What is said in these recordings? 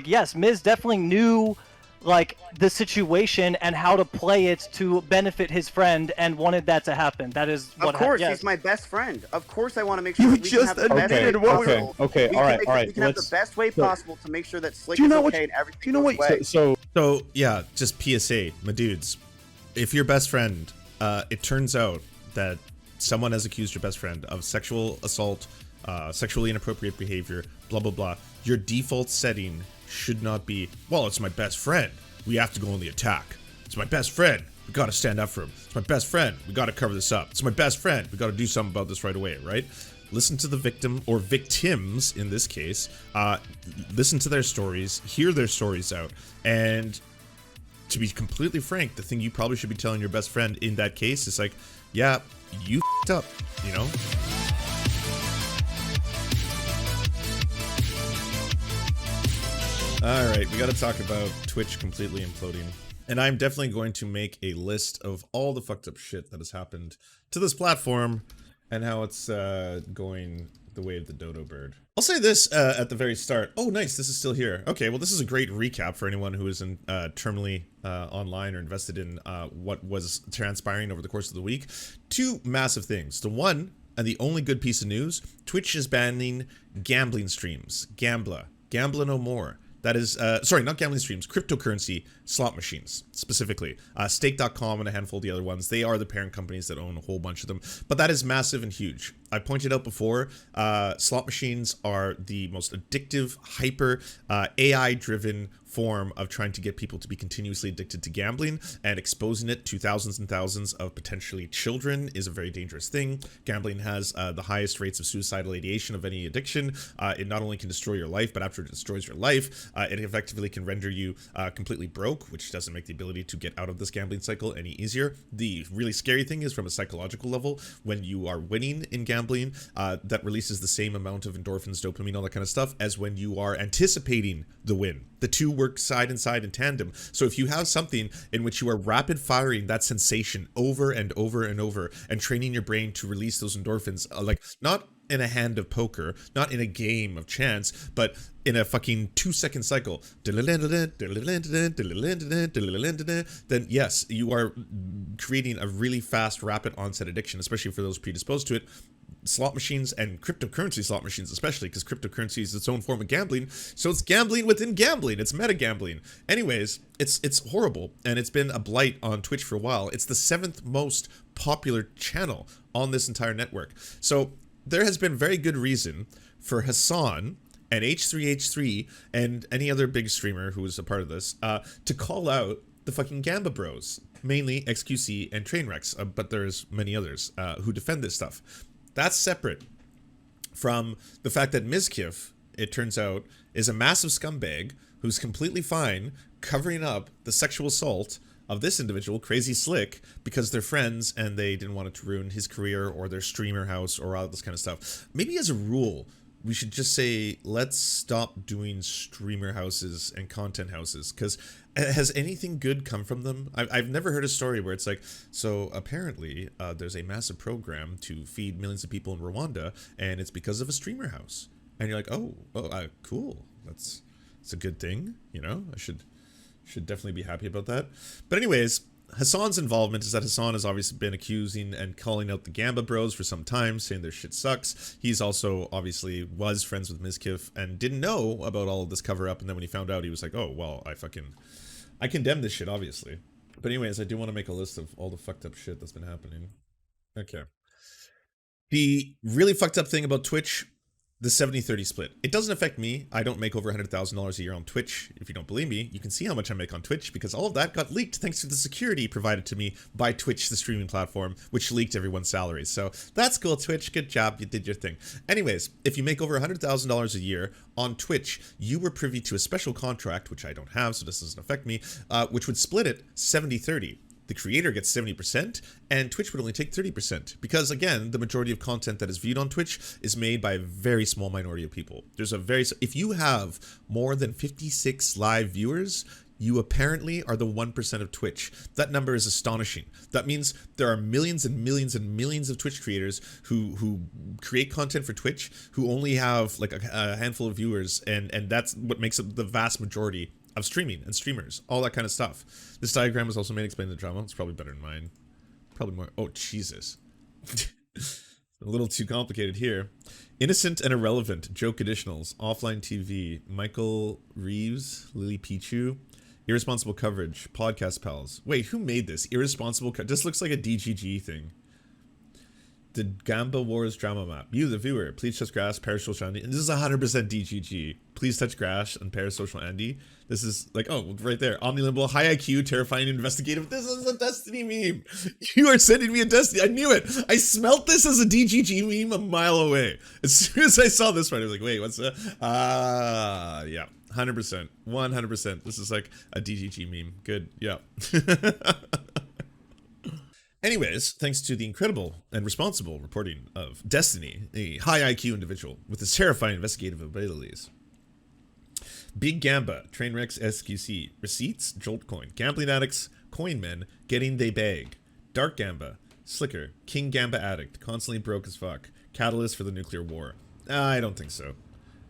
like, yes, Miz definitely knew like the situation and how to play it to benefit his friend and wanted that to happen. That is what Of course, yes. he's my best friend. Of course I want to make sure You that we can just have the best way admitted what we possible. Okay, all right. We can have the best way possible to make sure that Slick Do you is know what- okay and everything do you know goes what- away. So yeah, just PSA, my dudes. If your best friend, it turns out that someone has accused your best friend of sexual assault, sexually inappropriate behavior, blah blah blah, your default setting should not be, well, it's my best friend, we have to go on the attack. It's my best friend, we gotta stand up for him. It's my best friend, we gotta cover this up. It's my best friend, we gotta do something about this right away, right? Listen to the victim, or victims in this case, listen to their stories, hear their stories out, and to be completely frank, the thing you probably should be telling your best friend in that case is like, yeah, you f***ed up, you know? Alright, we gotta talk about Twitch completely imploding. And I'm definitely going to make a list of all the fucked up shit that has happened to this platform and how it's going the way of the dodo bird. I'll say this at the very start. Oh, nice, this is still here. Okay, well, this is a great recap for anyone who is in, terminally online or invested in what was transpiring over the course of the week. Two massive things. The one, and the only good piece of news, Twitch is banning gambling streams. Gambla no more. That is, sorry, not gambling streams, cryptocurrency slot machines, specifically. Stake.com and a handful of the other ones, they are the parent companies that own a whole bunch of them. But that is massive and huge. I pointed out before, slot machines are the most addictive, hyper, AI-driven form of trying to get people to be continuously addicted to gambling, and exposing it to thousands and thousands of potentially children is a very dangerous thing. Gambling has the highest rates of suicidal ideation of any addiction. It not only can destroy your life, but after it destroys your life, it effectively can render you completely broke, which doesn't make the ability to get out of this gambling cycle any easier. The really scary thing is, from a psychological level, when you are winning in gambling, that releases the same amount of endorphins, dopamine, all that kind of stuff, as when you are anticipating the win. The two work side and side in tandem. So if you have something in which you are rapid firing that sensation over and over and over, and training your brain to release those endorphins, like not in a hand of poker, not in a game of chance, but in a fucking 2-second cycle, then yes, you are creating a really fast, rapid onset addiction, especially for those predisposed to it. Slot machines and cryptocurrency slot machines especially, because cryptocurrency is its own form of gambling, so it's gambling within gambling, it's meta gambling. Anyways, it's horrible, and it's been a blight on Twitch for a while. It's the 7th most popular channel on this entire network. So there has been very good reason for Hassan and H3H3 and any other big streamer who was a part of this to call out the fucking Gamba Bros, mainly XQC and Trainwrecks, but there's many others who defend this stuff. That's separate from the fact that Mizkif, it turns out, is a massive scumbag who's completely fine covering up the sexual assault of this individual, Crazy Slick, because they're friends and they didn't want it to ruin his career or their streamer house or all this kind of stuff. Maybe as a rule, we should just say, let's stop doing streamer houses and content houses, because has anything good come from them? I've never heard a story where it's like, so apparently there's a massive program to feed millions of people in Rwanda, and it's because of a streamer house. And you're like, oh, cool. That's a good thing, you know? I should definitely be happy about that. But anyways, Hassan's involvement is that Hassan has obviously been accusing and calling out the Gamba Bros for some time, saying their shit sucks. He's also obviously was friends with Mizkif and didn't know about all of this cover up, and then when he found out, he was like, oh, well, I condemn this shit, obviously. But anyways, I do want to make a list of all the fucked up shit that's been happening. Okay. The really fucked up thing about Twitch, the 70-30 split. It doesn't affect me. I don't make over $100,000 a year on Twitch. If you don't believe me, you can see how much I make on Twitch, because all of that got leaked thanks to the security provided to me by Twitch, the streaming platform, which leaked everyone's salaries. So that's cool, Twitch. Good job. You did your thing. Anyways, if you make over $100,000 a year on Twitch, you were privy to a special contract, which I don't have, so this doesn't affect me, which would split it 70-30. The creator gets 70%, and Twitch would only take 30%. Because, again, the majority of content that is viewed on Twitch is made by a very small minority of people. If you have more than 56 live viewers, You apparently are the 1% of Twitch. That number is astonishing. That means there are millions and millions and millions of Twitch creators who create content for Twitch who only have like a handful of viewers, and that's what makes up the vast majority of streaming and streamers, all that kind of stuff. This diagram was also made explaining the drama. It's probably better than mine. Probably more. Oh, Jesus. A little too complicated here. Innocent and irrelevant. Joke additionals. Offline TV. Michael Reeves. Lily Pichu. Irresponsible coverage. Podcast pals. Wait, who made this? Irresponsible this looks like a DGG thing. The Gamba Wars drama map. You, the viewer. Please touch grass. Parasocial Andy. And this is 100% DGG. Please touch grass and Parasocial Andy. This is like, oh, right there. Omnilimble, high IQ, terrifying, investigative. This is a Destiny meme. You are sending me a Destiny. I knew it. I smelt this as a DGG meme a mile away. As soon as I saw this one, I was like, wait, what's that? Yeah. 100%. 100%. This is like a DGG meme. Good. Yeah. Anyways, thanks to the incredible and responsible reporting of Destiny, a high IQ individual with his terrifying investigative abilities. Big Gamba, Trainwrecks SQC, Receipts, Joltcoin, Gambling Addicts, Coin Men, Getting They Bag, Dark Gamba, Slicker, King Gamba Addict, Constantly Broke as Fuck, Catalyst for the Nuclear War. I don't think so.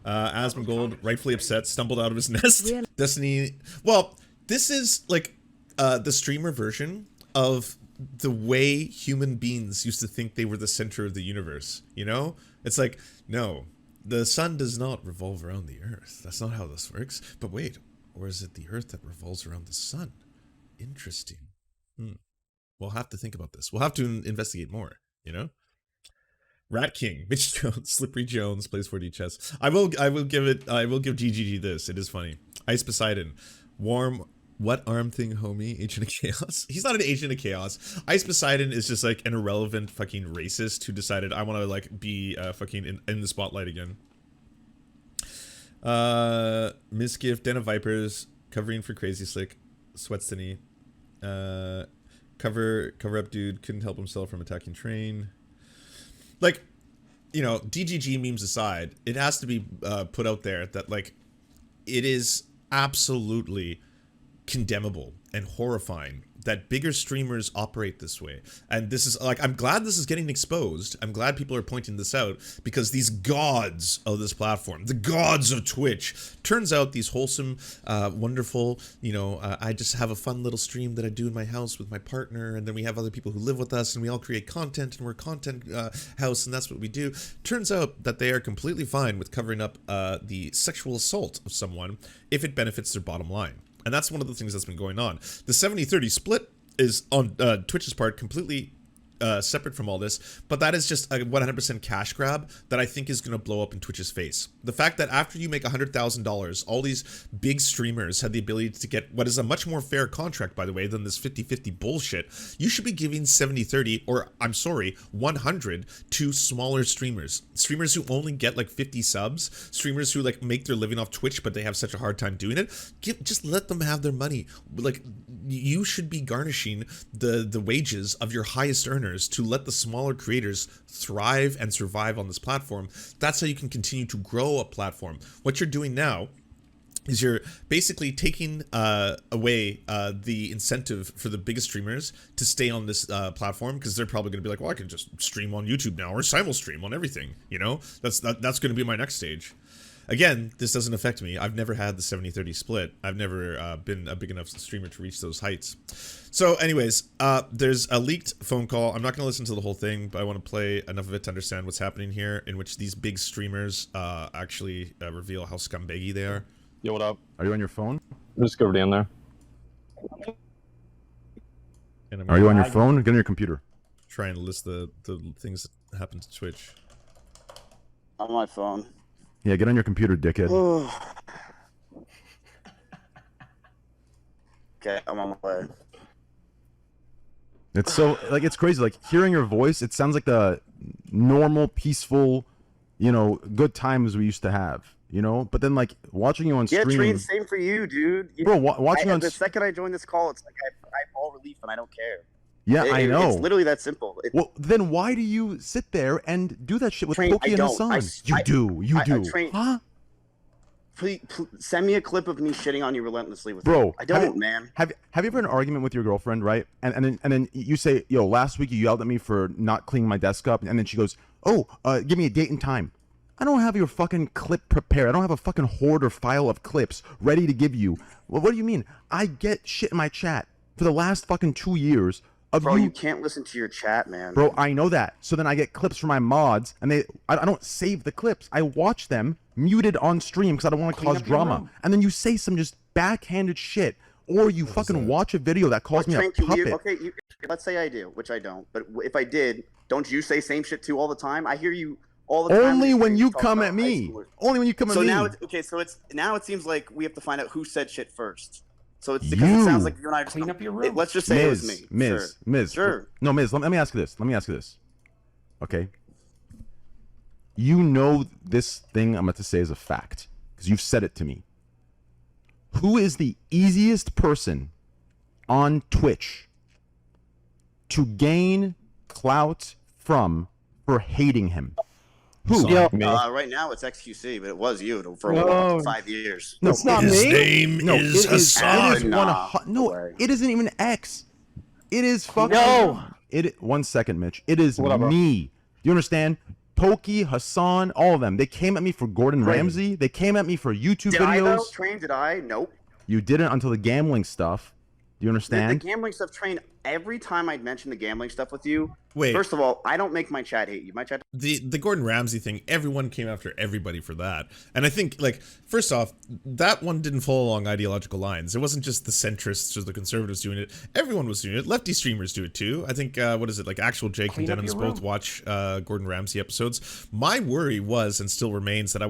Asmongold, rightfully upset, stumbled out of his nest. Destiny, well, this is like the streamer version of the way human beings used to think they were the center of the universe, you know? It's like, no, the sun does not revolve around the earth. That's not how this works. But wait, or is it the earth that revolves around the sun? Interesting. We'll have to think about this. We'll have to investigate more, you know? Rat King, Mitch Jones, Slippery Jones, plays 4D chess. I will give GGG this. It is funny. Ice Poseidon, Warm, what arm thing, homie? Agent of Chaos? He's not an agent of chaos. Ice Poseidon is just like an irrelevant fucking racist who decided I want to like be fucking in the spotlight again. Misgift, Den of Vipers, covering for Crazy Slick, Sweatstony, cover up dude, couldn't help himself from attacking train. Like, you know, DGG memes aside, it has to be put out there that like it is absolutely condemnable and horrifying that bigger streamers operate this way. And this is like, I'm glad this is getting exposed. I'm glad people are pointing this out, because these gods of this platform, the gods of Twitch, turns out these wholesome, wonderful, you know, I just have a fun little stream that I do in my house with my partner, and then we have other people who live with us, and we all create content, and we're a content house, and that's what we do. Turns out that they are completely fine with covering up the sexual assault of someone if it benefits their bottom line. And that's one of the things that's been going on. The 70-30 split is on Twitch's part completely separate from all this, but that is just a 100% cash grab that I think is going to blow up in Twitch's face. The fact that after you make $100,000, all these big streamers had the ability to get what is a much more fair contract, by the way, than this 50-50 bullshit. You should be giving 70-30, or I'm sorry, 100 to smaller streamers. Streamers who only get like 50 subs, streamers who like make their living off Twitch, but they have such a hard time doing it. Just let them have their money. Like, you should be garnishing the wages of your highest earners to let the smaller creators thrive and survive on this platform. That's how you can continue to grow a platform. What you're doing now is you're basically taking away the incentive for the biggest streamers to stay on this platform, because they're probably going to be like, well, I can just stream on YouTube now, or simul-stream on everything, you know? That's going to be my next stage. Again, this doesn't affect me. I've never had the 70-30 split. I've never been a big enough streamer to reach those heights. So anyways, there's a leaked phone call. I'm not going to listen to the whole thing, but I want to play enough of it to understand what's happening here, in which these big streamers actually reveal how scumbaggy they are. Yo, what up? Are you on your phone? Just go down there. Are you on your phone? Get on your computer. Try and list the things that happen to Twitch. On my phone. Yeah, get on your computer, dickhead. Okay, I'm on my way. It's so, like, it's crazy. Like, hearing your voice, it sounds like the normal, peaceful, you know, good times we used to have, you know? But then, like, watching you on stream... Yeah, Train, same for you, dude. Bro, watching on... The second I join this call, it's like I have all relief and I don't care. Yeah, I know. It's literally that simple. Well, then why do you sit there and do that shit with Train, Pokey and I Hassan? don't. You do. Train, huh? please, send me a clip of me shitting on you relentlessly with Bro, it. I don't, man. Have you ever had an argument with your girlfriend, right? And then you say, yo, last week you yelled at me for not cleaning my desk up, and then she goes, oh, give me a date and time. I don't have your fucking clip prepared. I don't have a fucking hoard or file of clips ready to give you. Well, what do you mean? I get shit in my chat for the last fucking 2 years of Bro, you can't listen to your chat, man. Bro, I know that. So then I get clips from my mods, and I don't save the clips. I watch them muted on stream because I don't want to cause drama. And then you say some just backhanded shit, or you fucking watch a video that calls me a puppet. Okay, let's say I do, which I don't. But if I did, don't you say same shit too all the time? I hear you all the time. Only when you come at me. Only when you come at me. So now it's okay. So now it seems like we have to find out who said shit first. So it's because it sounds like you and I just clean up your room. Let's just say it was me. Miz. Sure. No, Miz. Let me ask you this. Okay. You know this thing I'm about to say is a fact because you've said it to me. Who is the easiest person on Twitch to gain clout from for hating him? Who? Right now it's XQC, but it was you for 5 years. No, it's not His me. name is Hassan. It is no, it isn't even X. It is fucking. No. 1 second, Mitch. It is Whatever. me. Do you understand? Pokey, Hassan, all of them. They came at me for Gordon Ramsay. They came at me for YouTube Did I videos. though? Train? Did I? Nope. You didn't until the gambling stuff. Do you The understand? gambling stuff, Train. Every time I'd mention the gambling stuff with you, Wait. first of all, I don't make my chat hate you. My chat. The Gordon Ramsay thing, everyone came after everybody for that. And I think, like, first off, that one didn't follow along ideological lines. It wasn't just the centrists or the conservatives doing it. Everyone was doing it. Lefty streamers do it too. I think, what is it, like Actual Jake and Dennis both watch Gordon Ramsay episodes. My worry was, and still remains, that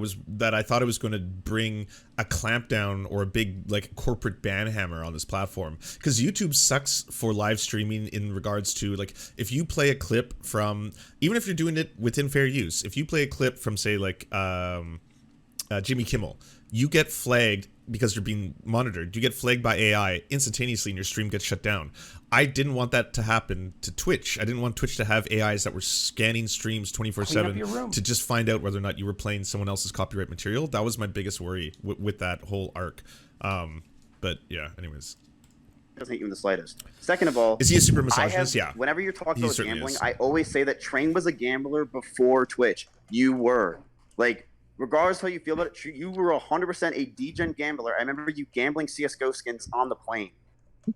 I thought it was going to bring a clampdown or a big, like, corporate ban hammer on this platform. Because YouTube sucks for live streaming in regards to, like, if you play a clip from, even if you're doing it within fair use, if you play a clip from, say, like Jimmy Kimmel, you get flagged because you're being monitored. You get flagged by AI instantaneously and your stream gets shut down. I didn't want that to happen to Twitch. I didn't want Twitch to have AIs that were scanning streams 24/7 to just find out whether or not you were playing someone else's copyright material. That was my biggest worry with that whole arc. But yeah, anyways. Doesn't hate you in the slightest. Second of all, is he a super misogynist? Yeah. Whenever you're talking He about certainly gambling, is. I always say that Train was a gambler before Twitch. You were. Like, regardless how you feel about it, you were 100% a degen gambler. I remember you gambling CSGO skins on the plane.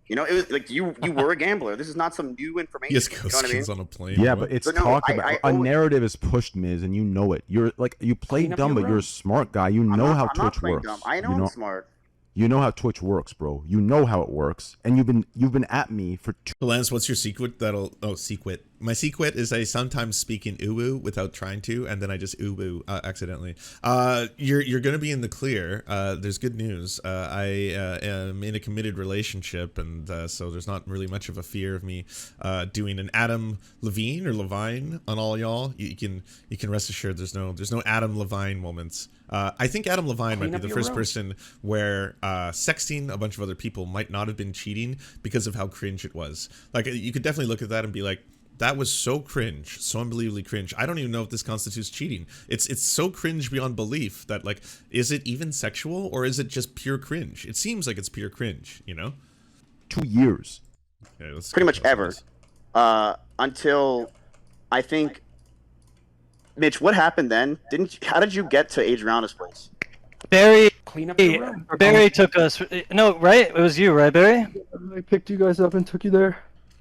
You know, it was like you were a gambler. This is not some new information. Yes, you know what I mean? on a plane. Yeah, What? but it's But no, talked I about. A always- narrative is pushed, Miz, and you know it. You're like, you play Clean up dumb, your but you're a room. smart guy. You I'm know not- how I'm not Twitch playing works. dumb. I know you I'm know, smart. you know how Twitch works, bro. You know how it works, and you've been at me for Lance, what's your secret? Secret. My secret is I sometimes speak in uwu without trying to, and then I just uwu accidentally. You're gonna be in the clear. There's good news. I am in a committed relationship, and so there's not really much of a fear of me doing an Adam Levine or Levine on all y'all. You can rest assured there's no Adam Levine moments. I think Adam Levine might be the first person where sexting a bunch of other people might not have been cheating because of how cringe it was. Like, you could definitely look at that and be like, that was so cringe, so unbelievably cringe. I don't even know if this constitutes cheating. It's so cringe beyond belief that, like, is it even sexual or is it just pure cringe? It seems like it's pure cringe, you know? 2 years. Okay, let's Pretty much ever. Until I think, Mitch, what happened then? How did you get to Adriana's place? Barry. Clean up your room. Barry took us. No, right? It was you, right, Barry? I picked you guys up and took you there.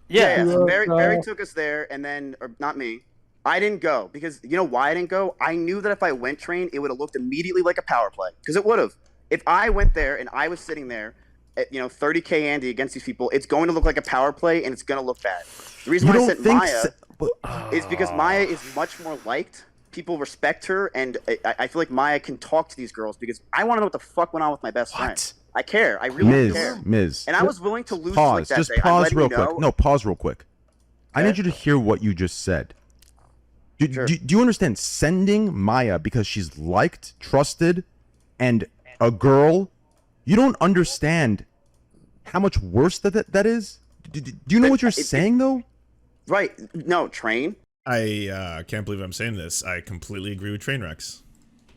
Yeah. So Barry took us there, and then, or not me. I didn't go because you know why I didn't go? I knew that if I went Train, it would have looked immediately like a power play because it would have. If I went there and I was sitting there, at 30K Andy against these people, it's going to look like a power play and it's going to look bad. The reason why I sent Maya is because Maya is much more liked. People respect her, and I feel like Maya can talk to these girls because I want to know what the fuck went on with my best friend. I care. I really care. Miz. And I was willing to lose Pause. like that Just day. I'm pause letting real you know. quick. No, pause real quick. I need you to hear what you just said. Do you understand? Sending Maya because she's liked, trusted, and a girl, you don't understand how much worse that is? Do you know what you're saying, though? Right. No, Train. I can't believe I'm saying this. I completely agree with Trainwrecks.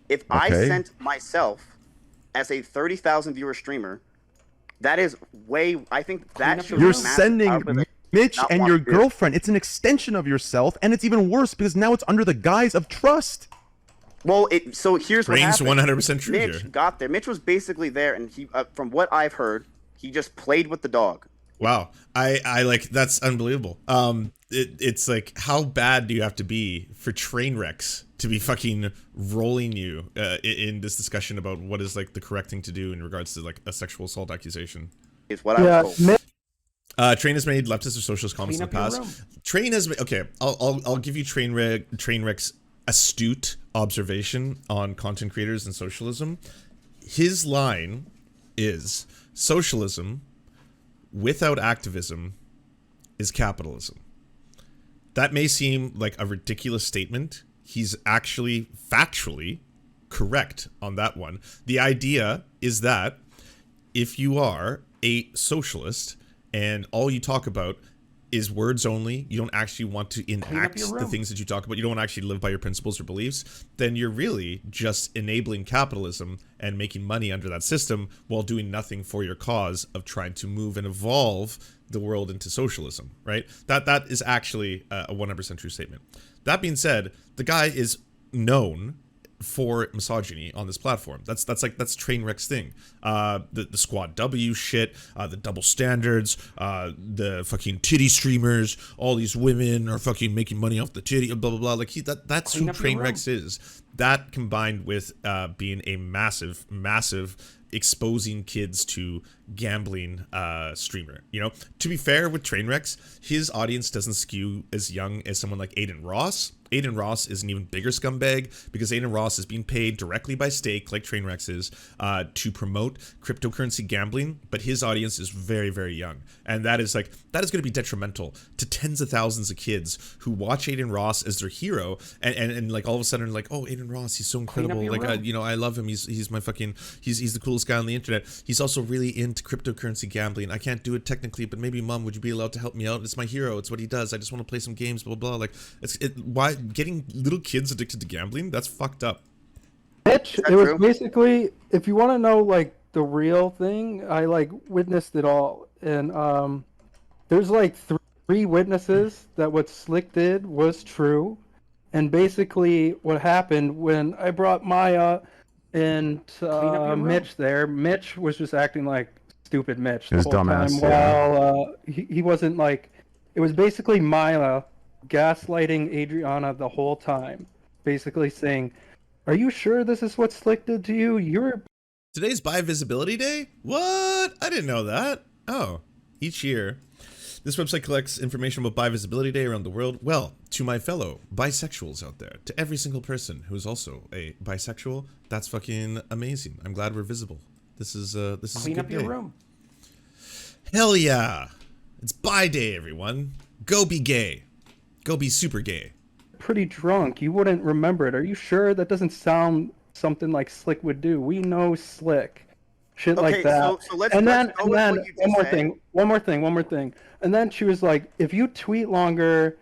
If I sent myself as a 30,000 viewer streamer, that is way. I think that should. You're be massive sending output that Mitch not and want your to do. girlfriend. It's an extension of yourself, and it's even worse because now it's under the guise of trust. Well, so here's what Rings happened. 100% true Mitch here. got there. Mitch was basically there, and he, from what I've heard, he just played with the dog. Wow, I like, that's unbelievable. It's like, how bad do you have to be for train wrecks to be fucking rolling you in this discussion about what is like the correct thing to do in regards to like a sexual assault accusation? Is what I was told. Mitch, Train has made leftist or socialist comments in the past. Train has made, okay, I'll give you Trainwreck's astute observation on content creators and socialism. His line is, socialism without activism is capitalism. That may seem like a ridiculous statement. He's actually factually correct on that one. The idea is that if you are a socialist and all you talk about is words only, you don't actually want to enact the things that you talk about, you don't actually live by your principles or beliefs, then you're really just enabling capitalism and making money under that system while doing nothing for your cause of trying to move and evolve the world into socialism, right? That is actually a 100% true statement. That being said, the guy is known for misogyny on this platform. That's Trainwreck's thing. The Squad W shit, the double standards, the fucking titty streamers, all these women are fucking making money off the titty, blah blah blah. Like that's who Trainwreck's is. That combined with being a massive exposing kids to gambling streamer. You know, to be fair with Trainwreck's, his audience doesn't skew as young as someone like Aiden Ross. Aiden Ross is an even bigger scumbag because Aiden Ross is being paid directly by Stake, like Trainwreck's is, to promote cryptocurrency gambling, but his audience is very, very young. And that is going to be detrimental to tens of thousands of kids who watch Aiden Ross as their hero and like all of a sudden like, oh, Aiden Ross, he's so incredible. Like, I love him. He's my fucking, he's the coolest guy on the internet. He's also really into cryptocurrency gambling. I can't do it technically, but maybe Mom, would you be allowed to help me out? It's my hero. It's what he does. I just want to play some games, blah, blah, blah. Like, why getting little kids addicted to gambling? That's fucked up. Mitch, it was basically, if you want to know like the real thing, I like witnessed it all, and there's like three witnesses that what Slick did was true, and basically what happened when I brought Maya and Mitch there, Mitch was just acting like stupid Mitch the His whole dumbass, time. yeah. While he wasn't like, it was basically Maya gaslighting Adriana the whole time, basically saying, "Are you sure this is what Slick did to you? Today's Bi Visibility Day? What? I didn't know that. Oh, each year, this website collects information about Bi Visibility Day around the world. Well, to my fellow bisexuals out there, to every single person who's also a bisexual, that's fucking amazing. I'm glad we're visible. This is a good day. Room. Hell yeah! It's Bi Day, everyone. Go be gay. Go be super gay. pretty drunk. You wouldn't remember it. Are you sure? That doesn't sound something like Slick would do. We know Slick. Shit like that. So let's, and let's then, go and with then what you one more just thing, one more thing. And then she was like, if you tweet longer,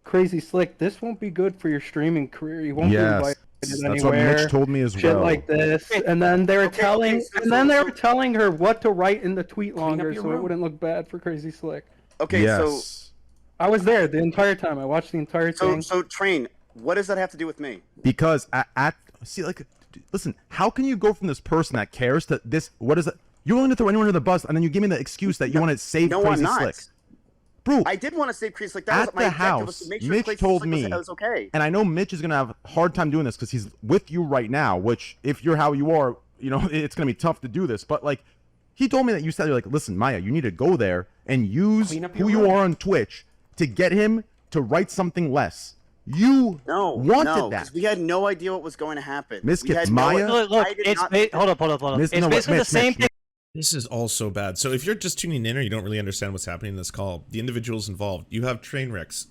Crazy Slick, this won't be good for your streaming career. You won't be invited that's anywhere. what Mitch told me as Shit well. like this. And then they were telling they were telling her what to write in the tweet longer so it wouldn't look bad for Crazy Slick. Okay, so I was there the entire time. I watched the entire thing. So Train, what does that have to do with me? Because listen, how can you go from this person that cares to this? What is it? You're willing to throw anyone under the bus, and then you give me the excuse that you want to save Crazy Slick. Bro, I did want to save Crazy Slick. That was my objective, was to make sure Mitch Crazy told Slick me, was okay. and I know Mitch is gonna have a hard time doing this because he's with you right now. Which, if you're how you are, you know it's gonna be tough to do this. But like, he told me that you said, you're like, listen, Maya, you need to go there and use who you are on Twitch to get him to write something less. You wanted that. We had no idea what was going to happen. Miskif, Maya. Look, it's hold up. It's basically the same thing. This is all so bad. So if you're just tuning in or you don't really understand what's happening in this call, the individuals involved, you have Trainwrecks,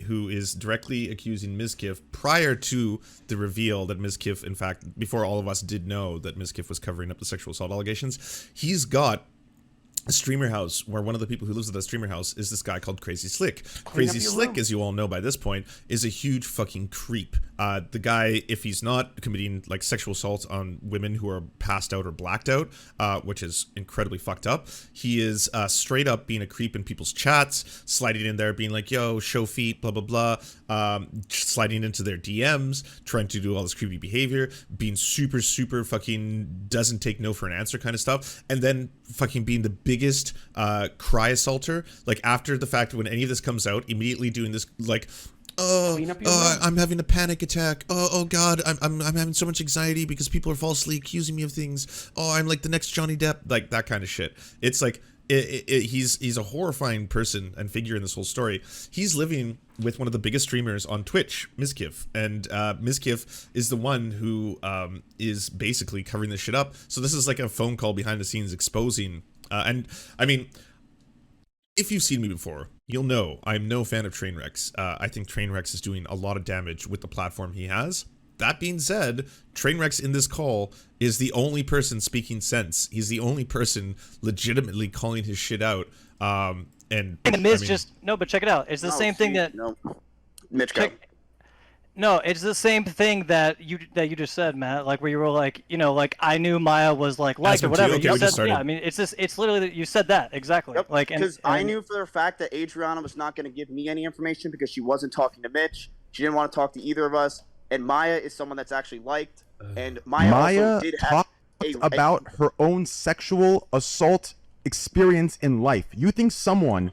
who is directly accusing Miskif prior to the reveal that Miskif, in fact, before all of us did know that Miskif was covering up the sexual assault allegations, he's got streamer house where one of the people who lives at that streamer house is this guy called Crazy Slick. Crazy Slick, as you all know by this point, is a huge fucking creep. The guy, if he's not committing like sexual assault on women who are passed out or blacked out, which is incredibly fucked up, he is straight up being a creep in people's chats, sliding in there, being like, yo, show feet, blah, blah, blah, sliding into their DMs, trying to do all this creepy behavior, being super, super fucking doesn't take no for an answer kind of stuff, and then fucking being the biggest cry assaulter, like after the fact when any of this comes out, immediately doing this like, I'm having a panic attack. Oh God, I'm having so much anxiety because people are falsely accusing me of things. Oh, I'm like the next Johnny Depp, like that kind of shit. It's like he's a horrifying person and figure in this whole story. He's living with one of the biggest streamers on Twitch, Mizkif, and Mizkif is the one who is basically covering this shit up. So this is like a phone call behind the scenes exposing. And I mean, if you've seen me before, you'll know I'm no fan of Trainwrecks. I think Trainwrecks is doing a lot of damage with the platform he has. That being said, Trainwrecks in this call is the only person speaking sense. He's the only person legitimately calling his shit out. And Miz just no, but check it out. It's the same thing that Mitch, no, it's the same thing that you just said, Matt. Like where you were like, you know, like I knew Maya was like liked or whatever. Okay, you said, yeah. I mean, it's literally that you said that exactly. Yep, like because I knew for a fact that Adriana was not going to give me any information because she wasn't talking to Mitch. She didn't want to talk to either of us. And Maya is someone that's actually liked. And Maya also did have about her own sexual assault experience in life. You think someone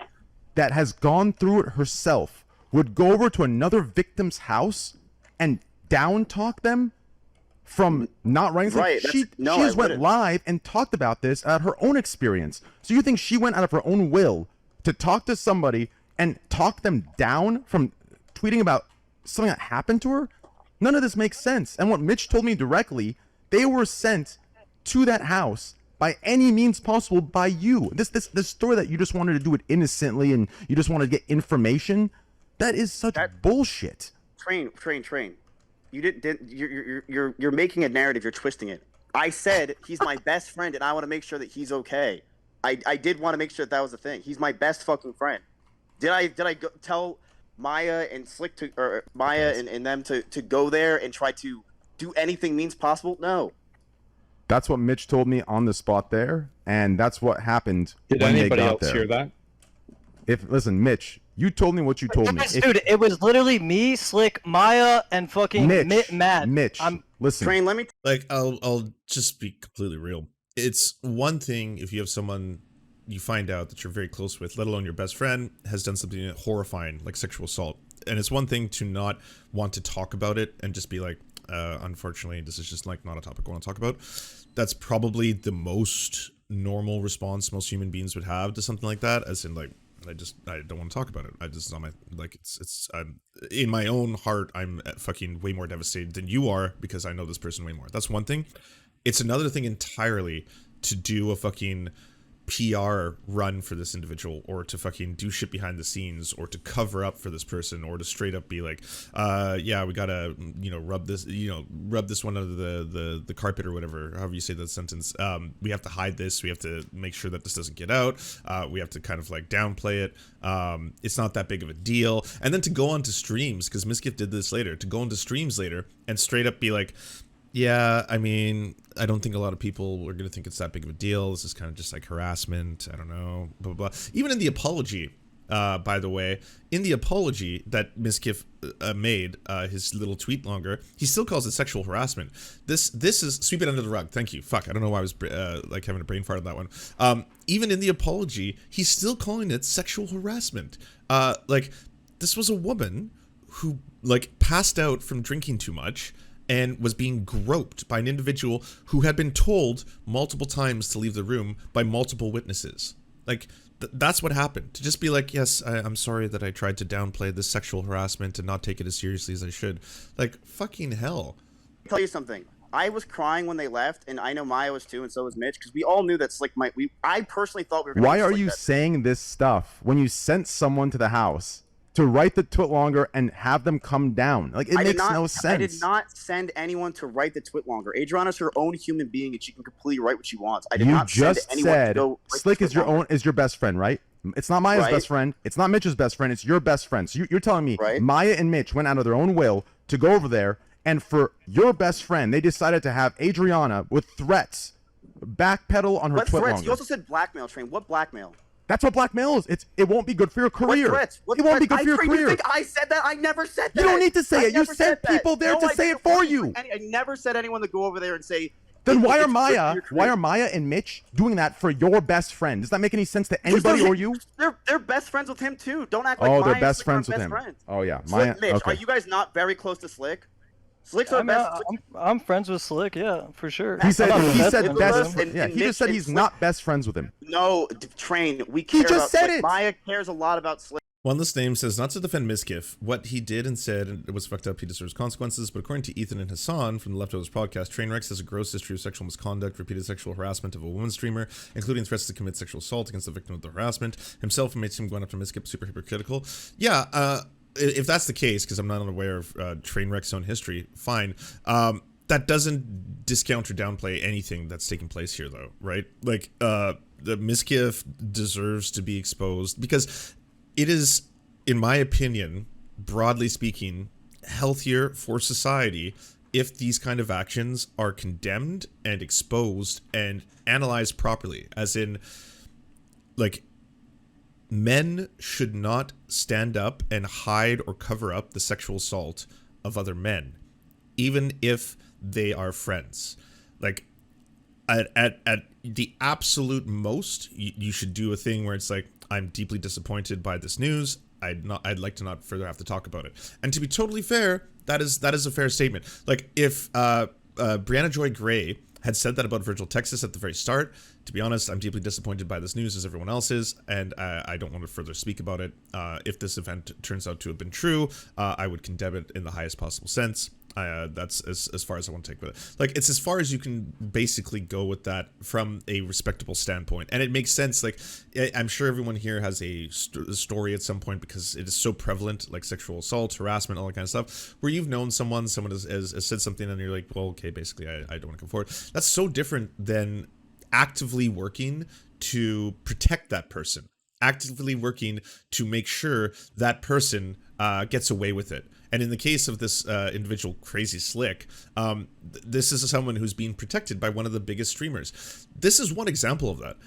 that has gone through it herself would go over to another victim's house and down talk them from not writing something? Right, She just went live and talked about this at her own experience. So you think she went out of her own will to talk to somebody and talk them down from tweeting about something that happened to her? None of this makes sense. And what Mitch told me directly, they were sent to that house by any means possible by you. This story that you just wanted to do it innocently and you just wanted to get information, that is such bullshit. Train. You're making a narrative. You're twisting it. I said he's my best friend and I want to make sure that he's okay. I did want to make sure that was the thing. He's my best fucking friend. Did I go tell Maya and Slick to, or Maya and them to go there and try to do anything means possible? No. That's what Mitch told me on the spot there, and that's what happened Did when they anybody got else there. hear that? Listen, Mitch, you told me what you told me. Dude, it was literally me, Slick, Maya, and fucking Matt. Mitch, listen. Train, let me like I'll just be completely real. It's one thing if you have someone you find out that you're very close with, let alone your best friend, has done something horrifying like sexual assault. And it's one thing to not want to talk about it and just be like, unfortunately, this is just like not a topic I want to talk about. That's probably the most normal response most human beings would have to something like that, as in like, I don't want to talk about it. I just on my like I'm in my own heart, I'm fucking way more devastated than you are because I know this person way more. That's one thing. It's another thing entirely to do a fucking PR run for this individual, or to fucking do shit behind the scenes, or to cover up for this person, or to straight up be like, yeah, we gotta, you know, rub this one under the carpet or whatever, however you say that sentence. We have to hide this. We have to make sure that this doesn't get out. We have to kind of like downplay it. It's not that big of a deal. And then to go on to streams, because Miskif did this later, to go into streams later and straight up be like, yeah, I mean, I don't think a lot of people are going to think it's that big of a deal. This is kind of just like harassment. I don't know, blah, blah, blah. Even in the apology, by the way, in the apology that Miskif made, his little tweet longer, he still calls it sexual harassment. This is sweep it under the rug. Thank you. Fuck, I don't know why I was like having a brain fart on that one. Even in the apology, he's still calling it sexual harassment. Like, this was a woman who like passed out from drinking too much and was being groped by an individual who had been told multiple times to leave the room by multiple witnesses. Like, that's what happened. To just be like, yes, I'm sorry that I tried to downplay this sexual harassment and not take it as seriously as I should. Like, fucking hell. I'll tell you something. I was crying when they left, and I know Maya was too, and so was Mitch, because we all knew that Slick I personally thought we were going to Why are you saying this stuff when you sent someone to the house to write the twit longer and have them come down. Like, it makes no sense. I did not send anyone to write the twit longer. Adriana's her own human being, and she can completely write what she wants. I did not send anyone to go write Slick the is twit longer. is your best friend, right? It's not Maya's best friend. It's not Mitch's best friend. It's your best friend. So you're telling me Maya and Mitch went out of their own will to go over there, and for your best friend, they decided to have Adriana with threats backpedal on her twit longer. You also said blackmail, Train. What blackmail? That's what blackmail is. It won't be good for your career. What threats? It won't be good for your career. You think I said that? I never said that. You don't need to say it. You sent people there to say it for you. I never said anyone to go over there and say. Then why are Maya and Mitch doing that for your best friend? Does that make any sense to anybody or you? They're best friends with him too. Don't act like they're best friends with him. Oh yeah, Maya. Mitch, okay. are you guys not very close to Slick? Slick's our I mean, best. I'm friends with Slick, yeah, for sure. He said best. Yeah, he just said he's not best friends with him. No, Train. We care just about said Slick. it. Maya cares a lot about Slick. One list name says, not to defend Miskiff. What he did and said, and it was fucked up, he deserves consequences, but according to Ethan and Hassan from the Leftovers podcast, Trainwrecks has a gross history of sexual misconduct, repeated sexual harassment of a woman streamer, including threats to commit sexual assault against the victim of the harassment. Himself and makes him going after Miskiff super hypocritical. Yeah, if that's the case, because I'm not unaware of Trainwreck's own history, fine. That doesn't discount or downplay anything that's taking place here, though, right? Like, the Miskiff deserves to be exposed because it is, in my opinion, broadly speaking, healthier for society if these kind of actions are condemned and exposed and analyzed properly. As in, like, men should not stand up and hide or cover up the sexual assault of other men, even if they are friends. Like, at the absolute most, you should do a thing where it's like, I'm deeply disappointed by this news. I'd like to not further have to talk about it. And to be totally fair, that is a fair statement. Like, if Brianna Joy Gray had said that about Virgil Texas at the very start, to be honest, I'm deeply disappointed by this news, as everyone else is, and I don't want to further speak about it. If this event turns out to have been true, I would condemn it in the highest possible sense. That's as far as I want to take with it. Like, it's as far as you can basically go with that from a respectable standpoint. And it makes sense. Like, I'm sure everyone here has a story at some point, because it is so prevalent, like sexual assault, harassment, all that kind of stuff, where you've known someone has said something and you're like, well, okay, basically I don't want to come forward. That's so different than actively working to protect that person, actively working to make sure that person gets away with it. And in the case of this individual, Crazy Slick, this is someone who's being protected by one of the biggest streamers. This is one example of that.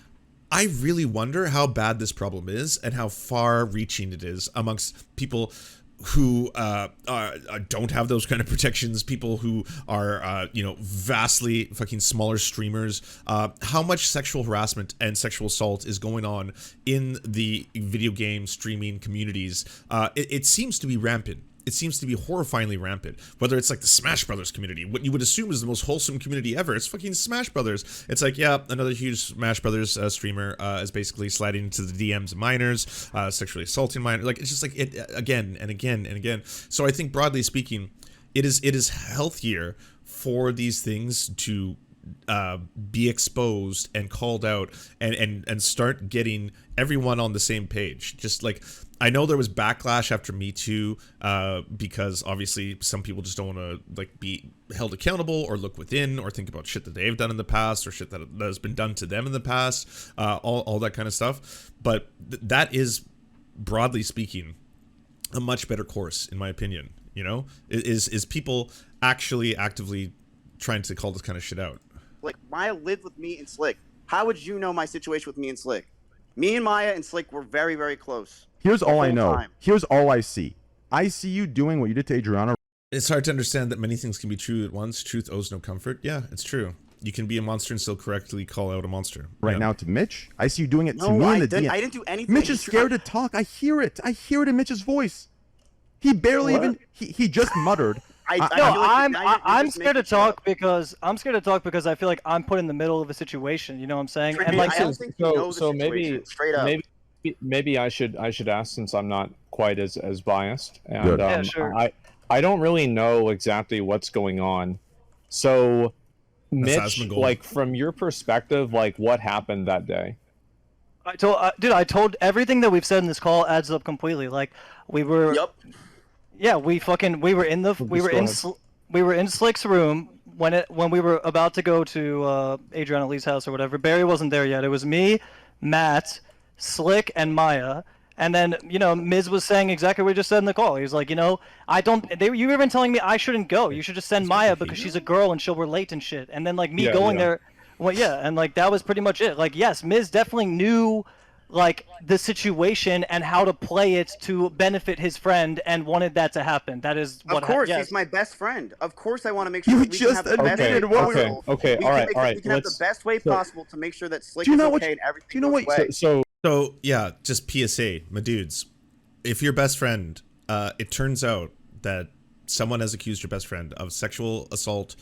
I really wonder how bad this problem is and how far-reaching it is amongst people who don't have those kind of protections, people who are, vastly fucking smaller streamers. How much sexual harassment and sexual assault is going on in the video game streaming communities? It seems to be rampant. It seems to be horrifyingly rampant. Whether it's like the Smash Brothers community, what you would assume is the most wholesome community ever. It's fucking Smash Brothers. It's like, yeah, another huge Smash Brothers streamer is basically sliding into the DMs of minors, sexually assaulting minors. Like, it's just like it again and again and again. So I think broadly speaking, it is healthier for these things to be exposed and called out and start getting everyone on the same page. Just like, I know there was backlash after Me Too, because obviously some people just don't want to like be held accountable or look within or think about shit that they've done in the past or shit that has been done to them in the past, all that kind of stuff. But that is, broadly speaking, a much better course, in my opinion. You know, is people actually actively trying to call this kind of shit out. Like, Maya lived with me and Slick. How would you know my situation with me and Slick? Me and Maya and Slick were very, very close. Here's all I know. Here's all I see. I see you doing what you did to Adriana. It's hard to understand that many things can be true at once. Truth owes no comfort. Yeah, it's true. You can be a monster and still correctly call out a monster. Right now to Mitch. I see you doing it to me in the DM. I didn't do anything. Mitch is scared to talk. I hear it. I hear it in Mitch's voice. He barely even, he just muttered. I'm scared to talk because I feel like I'm put in the middle of a situation. You know what I'm saying? And like, I don't think you know the so situation, straight up. Maybe I should ask, since I'm not quite as biased, and Good. Yeah, sure. I don't really know exactly what's going on. So, Mitch, like, from your perspective, like, what happened that day? I told everything that we've said in this call adds up completely. Like we were, Yup. yeah, we were in the, we were in Slick's room when we were about to go to Adriana Lee's house or whatever. Barry wasn't there yet. It was me, Matt, Slick, and Maya. And then, you know, Miz was saying exactly what he just said in the call. He was like, you know, you were even telling me I shouldn't go. You should just send Maya because she's a girl and she'll relate and shit. And then, like, me going there, well, yeah, and, like, that was pretty much it. Like, yes, Miz definitely knew, like, the situation and how to play it to benefit his friend and wanted that to happen. That is what. Of course, yes. he's my best friend. Of course, I want to make sure that we can have the best way possible. Okay, all right. We can have the best way possible to make sure that Slick is okay and everything goes away. So yeah, just PSA, my dudes. If your best friend, it turns out that someone has accused your best friend of sexual assault,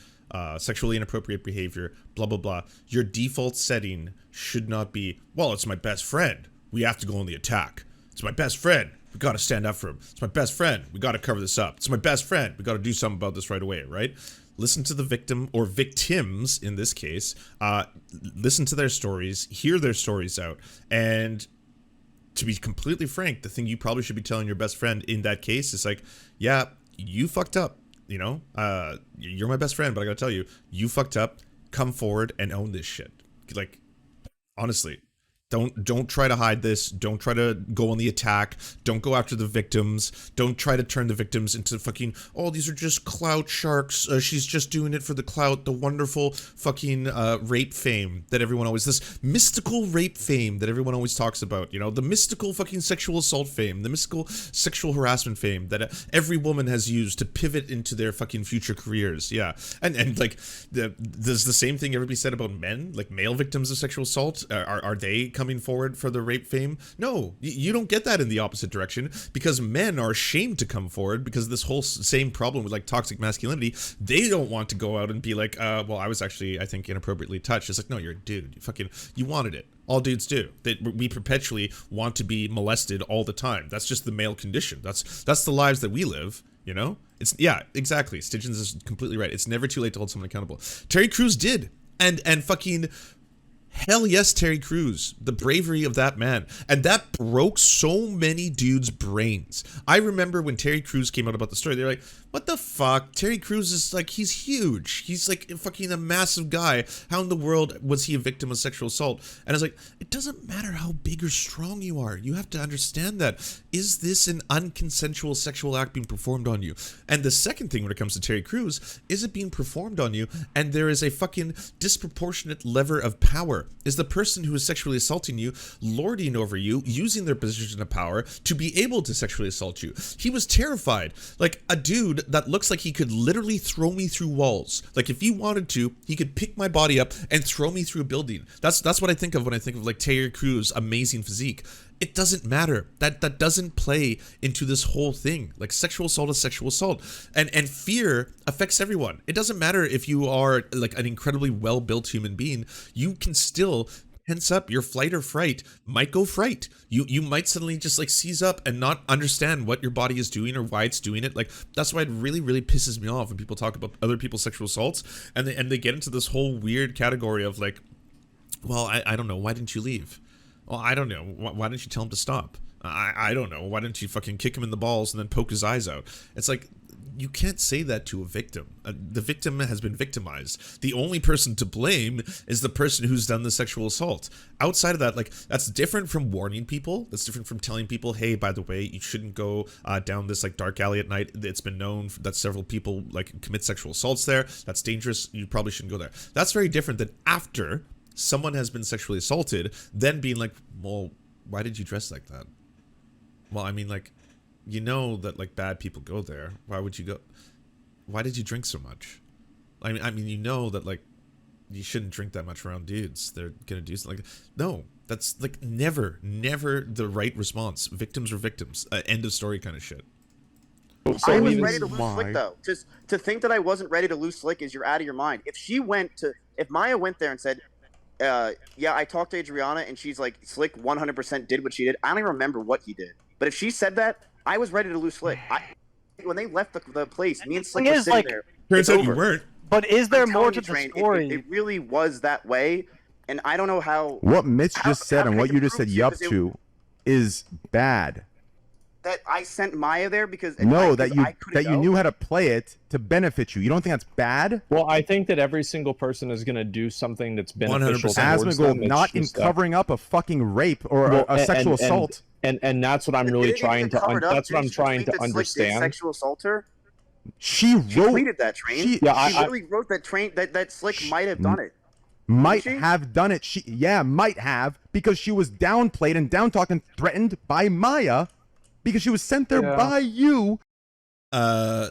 sexually inappropriate behavior, blah, blah, blah, your default setting should not be, well, it's my best friend. We have to go on the attack. It's my best friend. We got to stand up for him. It's my best friend. We got to cover this up. It's my best friend. We got to do something about this right away, right? Listen to the victim, or victims in this case, listen to their stories, hear their stories out, and to be completely frank, the thing you probably should be telling your best friend in that case is like, yeah, you fucked up, you know, you're my best friend, but I gotta tell you, you fucked up, come forward and own this shit. Like, honestly. Don't try to hide this. Don't try to go on the attack. Don't go after the victims. Don't try to turn the victims into fucking, oh, these are just clout sharks. She's just doing it for the clout. The wonderful fucking rape fame that everyone always, this mystical rape fame that everyone always talks about. You know, the mystical fucking sexual assault fame, the mystical sexual harassment fame that every woman has used to pivot into their fucking future careers. Yeah, and like there's the same thing everybody said about men, like male victims of sexual assault. Are they coming forward for the rape fame? No, you don't get that in the opposite direction, because men are ashamed to come forward because of this whole same problem with like toxic masculinity. They don't want to go out and be like, well, I was actually, I think, inappropriately touched. It's like, no, you're a dude. You wanted it. All dudes do. We perpetually want to be molested all the time. That's just the male condition. That's the lives that we live. You know? It's, yeah, exactly. Stidgens is completely right. It's never too late to hold someone accountable. Terry Crews did, and fucking. Hell yes, Terry Crews. The bravery of that man. And that broke so many dudes' brains. I remember when Terry Crews came out about the story, they were like, what the fuck? Terry Crews is like, he's huge. He's like fucking a massive guy. How in the world was he a victim of sexual assault? And I was like, it doesn't matter how big or strong you are. You have to understand that. Is this an unconsensual sexual act being performed on you? And the second thing when it comes to Terry Crews, is it being performed on you? And there is a fucking disproportionate lever of power. Is the person who is sexually assaulting you lording over you, using their position of power to be able to sexually assault you? He was terrified. Like a dude that looks like he could literally throw me through walls. Like if he wanted to, he could pick my body up and throw me through a building. That's what I think of when I think of like Terry Crews' amazing physique. It doesn't matter. That doesn't play into this whole thing. Like sexual assault is sexual assault. And fear affects everyone. It doesn't matter if you are like an incredibly well-built human being. You can still tense up. Your flight or fright might go fright. You might suddenly just like seize up and not understand what your body is doing or why it's doing it. Like that's why it really, really pisses me off when people talk about other people's sexual assaults and they get into this whole weird category of like, well, I don't know. Why didn't you leave? Well, I don't know. Why didn't you tell him to stop? I don't know. Why didn't you fucking kick him in the balls and then poke his eyes out? It's like, you can't say that to a victim. The victim has been victimized. The only person to blame is the person who's done the sexual assault. Outside of that, like, that's different from warning people. That's different from telling people, hey, by the way, you shouldn't go down this, like, dark alley at night. It's been known that several people, like, commit sexual assaults there. That's dangerous. You probably shouldn't go there. That's very different than after someone has been sexually assaulted, then being like, well, why did you dress like that? Well, I mean, like, you know that, like, bad people go there. Why would you go? Why did you drink so much? I mean, you know that, like, you shouldn't drink that much around dudes. They're gonna do something like that. No, that's, like, never the right response. Victims are victims. End of story kind of shit. So I was ready to lose Slick, though. Just to think that I wasn't ready to lose Slick is you're out of your mind. If Maya went there and said, yeah, I talked to Adriana and she's like, Slick 100% did what she did. I don't even remember what he did. But if she said that, I was ready to lose Slick. When they left the place, me and Slick were sitting there. Turns out you weren't. But is there more to the story? It really was that way. and I don't know how. What Mitch just said how and can I what you just prove said to you, yup 'cause it- to is bad. That I sent Maya there because No, that you knew how to play it to benefit you. You don't think that's bad? Well, I think that every single person is going to do something that's beneficial 100%. towards them. Asmongold, It's not in just covering up a fucking rape or Well, a sexual assault. And that's what I'm really trying to that's what I'm trying to understand. Sexual assault her. She wrote. She tweeted that Train. She- She Yeah, literally wrote that Train that Slick might have done it. Might Didn't she? have done it. Might have, because she was downplayed and down talked and threatened by Maya, because she was sent there by you.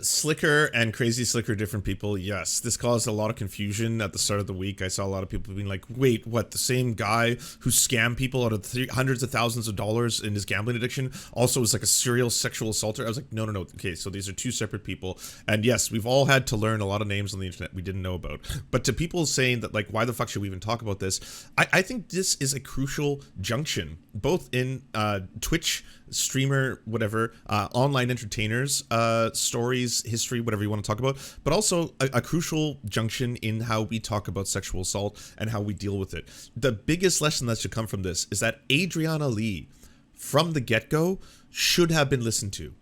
Slicker and Crazy Slicker, different people. Yes, this caused a lot of confusion at the start of the week. I saw a lot of people being like, wait, what, the same guy who scammed people out of hundreds of thousands of dollars in his gambling addiction also was like a serial sexual assaulter? I was like, no. Okay, so these are two separate people. And yes, we've all had to learn a lot of names on the internet we didn't know about. But to people saying that, like, why the fuck should we even talk about this? I think this is a crucial junction, both in Twitch streamer, whatever, online entertainers, stories, history, whatever you want to talk about, but also a crucial junction in how we talk about sexual assault and how we deal with it. The biggest lesson that should come from this is that Adriana Lee, from the get-go, should have been listened to.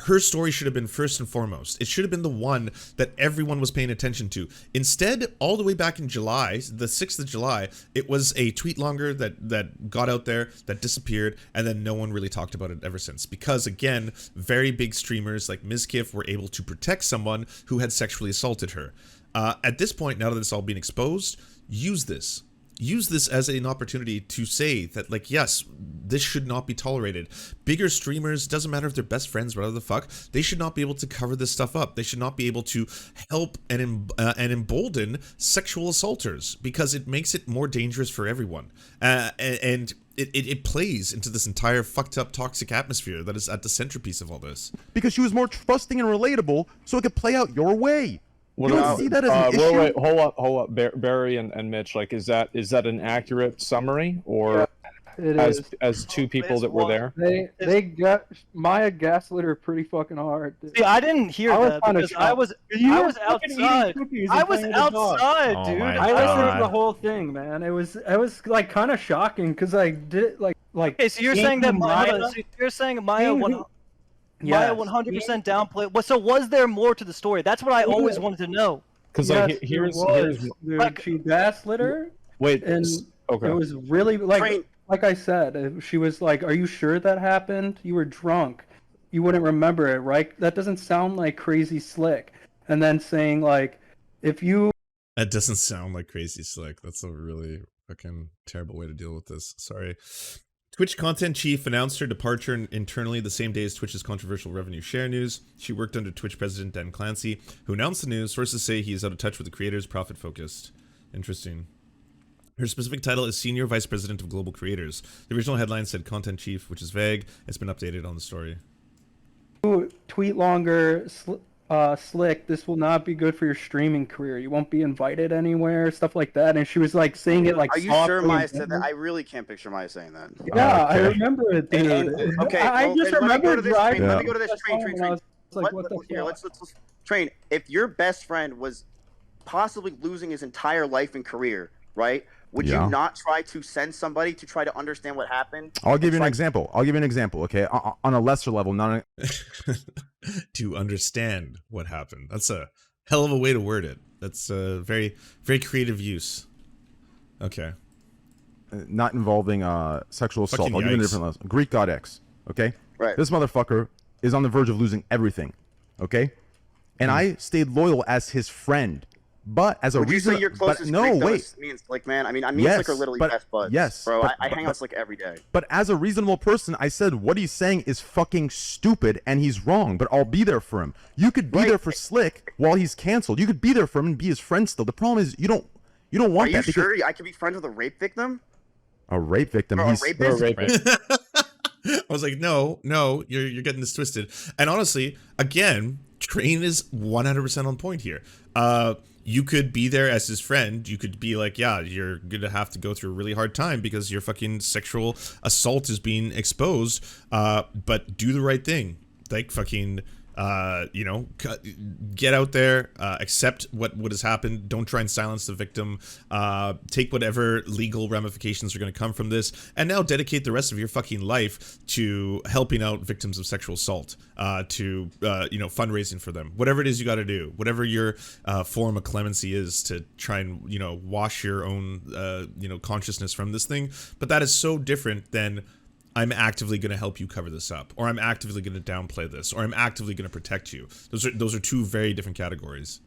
Her story should have been first and foremost. It should have been the one that everyone was paying attention to. Instead, all the way back in July, the 6th of July, it was a tweet longer that got out there, that disappeared, and then no one really talked about it ever since. Because, again, very big streamers like Mizkif were able to protect someone who had sexually assaulted her. At this point, now that it's all being exposed, use this. Use this as an opportunity to say that, like, yes, this should not be tolerated. Bigger streamers, doesn't matter if they're best friends, whatever the fuck, they should not be able to cover this stuff up. They should not be able to help and embolden sexual assaulters, because it makes it more dangerous for everyone. And it plays into this entire fucked up toxic atmosphere that is at the centerpiece of all this. Because she was more trusting and relatable, so it could play out your way. What You don't see that as an issue? Wait, hold up, Barry and Mitch. Like, is that an accurate summary, or It as two people that were there? They got Maya gaslit her pretty fucking hard. Dude. See, I didn't hear I was that kinda because shocked. I was You were outside. fucking eating cookies and I was playing with the dog. outside, Oh dude. my I listened God. to the whole thing, man. It was like kind of shocking because I did like. Okay, so you're saying that Maya? So you're saying Maya Yes. 100% downplayed. Well, so was there more to the story? That's what I always wanted to know. Because Yes, like, there here's was. Dude, like- she gaslit her, wait. and Okay. it was really Train. like I said. She was like, "Are you sure that happened? You were drunk. You wouldn't remember it, right? That doesn't sound like Crazy Slick." And then saying like, "If you." That doesn't sound like Crazy Slick. That's a really fucking terrible way to deal with this. Sorry. Twitch content chief announced her departure internally the same day as Twitch's controversial revenue share news. She worked under Twitch president Dan Clancy, who announced the news. Sources say he is out of touch with the creators, profit-focused. Interesting. Her specific title is Senior Vice President of Global Creators. The original headline said Content Chief, which is vague. It's been updated on the story. Tweet longer, Slick, this will not be good for your streaming career. You won't be invited anywhere, stuff like that. And she was like saying it like. Are you sure Maya said that? I really can't picture Maya saying that. Yeah, I Okay. remember it, dude. Okay, I well, just then let me go remember to this driving. train. Let me go to this train. and I was like, what the Here, fuck? let's Train. If your best friend was possibly losing his entire life and career, right? Would Yeah. you not try to send somebody to try to understand what happened? I'll give you an Try- example. Okay, on a lesser level, not To understand what happened. That's a hell of a way to word it. That's a very, very creative use. Okay. not involving sexual assault. Fucking I'll give you a yikes. different lesson. Greek God X. Okay. Right. This motherfucker is on the verge of losing everything. Okay. And I stayed loyal as his friend. But as a Would you reason, say your but closest no, Greek, though, wait. is me and Slick, man? I mean, me and Yes, Slick are literally but- best buds. yes, bro. but- I hang out but- with Slick every day. But as a reasonable person, I said what he's saying is fucking stupid and he's wrong, but I'll be there for him. You could be Right. there for Slick while he's canceled. You could be there for him and be his friend still. The problem is you don't Are want you that because sure I could be friends with a rape victim? a rape victim. Or a He's rapist? I was like, no, you're getting this twisted. And honestly, again, Train is 100% on point here. You could be there as his friend. You could be like, yeah, you're gonna have to go through a really hard time because your fucking sexual assault is being exposed. But do the right thing. Like fucking You know, get out there, accept what has happened. Don't try and silence the victim. Take whatever legal ramifications are going to come from this, and now dedicate the rest of your fucking life to helping out victims of sexual assault, to you know, fundraising for them. Whatever it is you got to do, whatever your form of clemency is to try and, you know, wash your own you know, consciousness from this thing. But that is so different than I'm actively going to help you cover this up, or I'm actively going to downplay this, or I'm actively going to protect you. Those are two very different categories.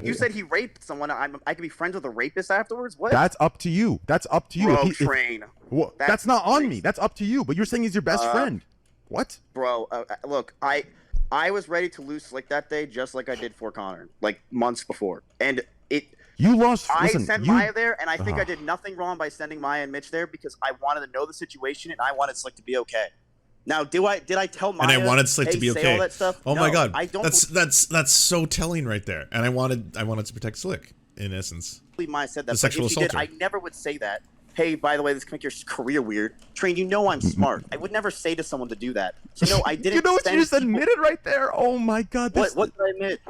You said he raped someone. I could be friends with a rapist afterwards. What? That's up to you. That's up to you. Bro, train. Well, that's not on me. That's up to you. But you're saying he's your best friend. What? Bro, look, I was ready to lose Slick that day, just like I did for Connor, like months before, and it. You lost. I listen, sent Maya there, and I think I did nothing wrong by sending Maya and Mitch there because I wanted to know the situation and I wanted Slick to be okay. Now, did I tell Maya? And I wanted Slick to be say okay. all that stuff? Oh No, my god, I don't. that's so telling right there. And I wanted to protect Slick in essence. believe Maya said that. The sexual if she did, assaulter. I never would say that. Hey, by the way, this can make your career weird. Train, you know I'm smart. I would never say to someone to do that. So no, I didn't. You know what you send just people- admitted right there? Oh my god. What did I admit?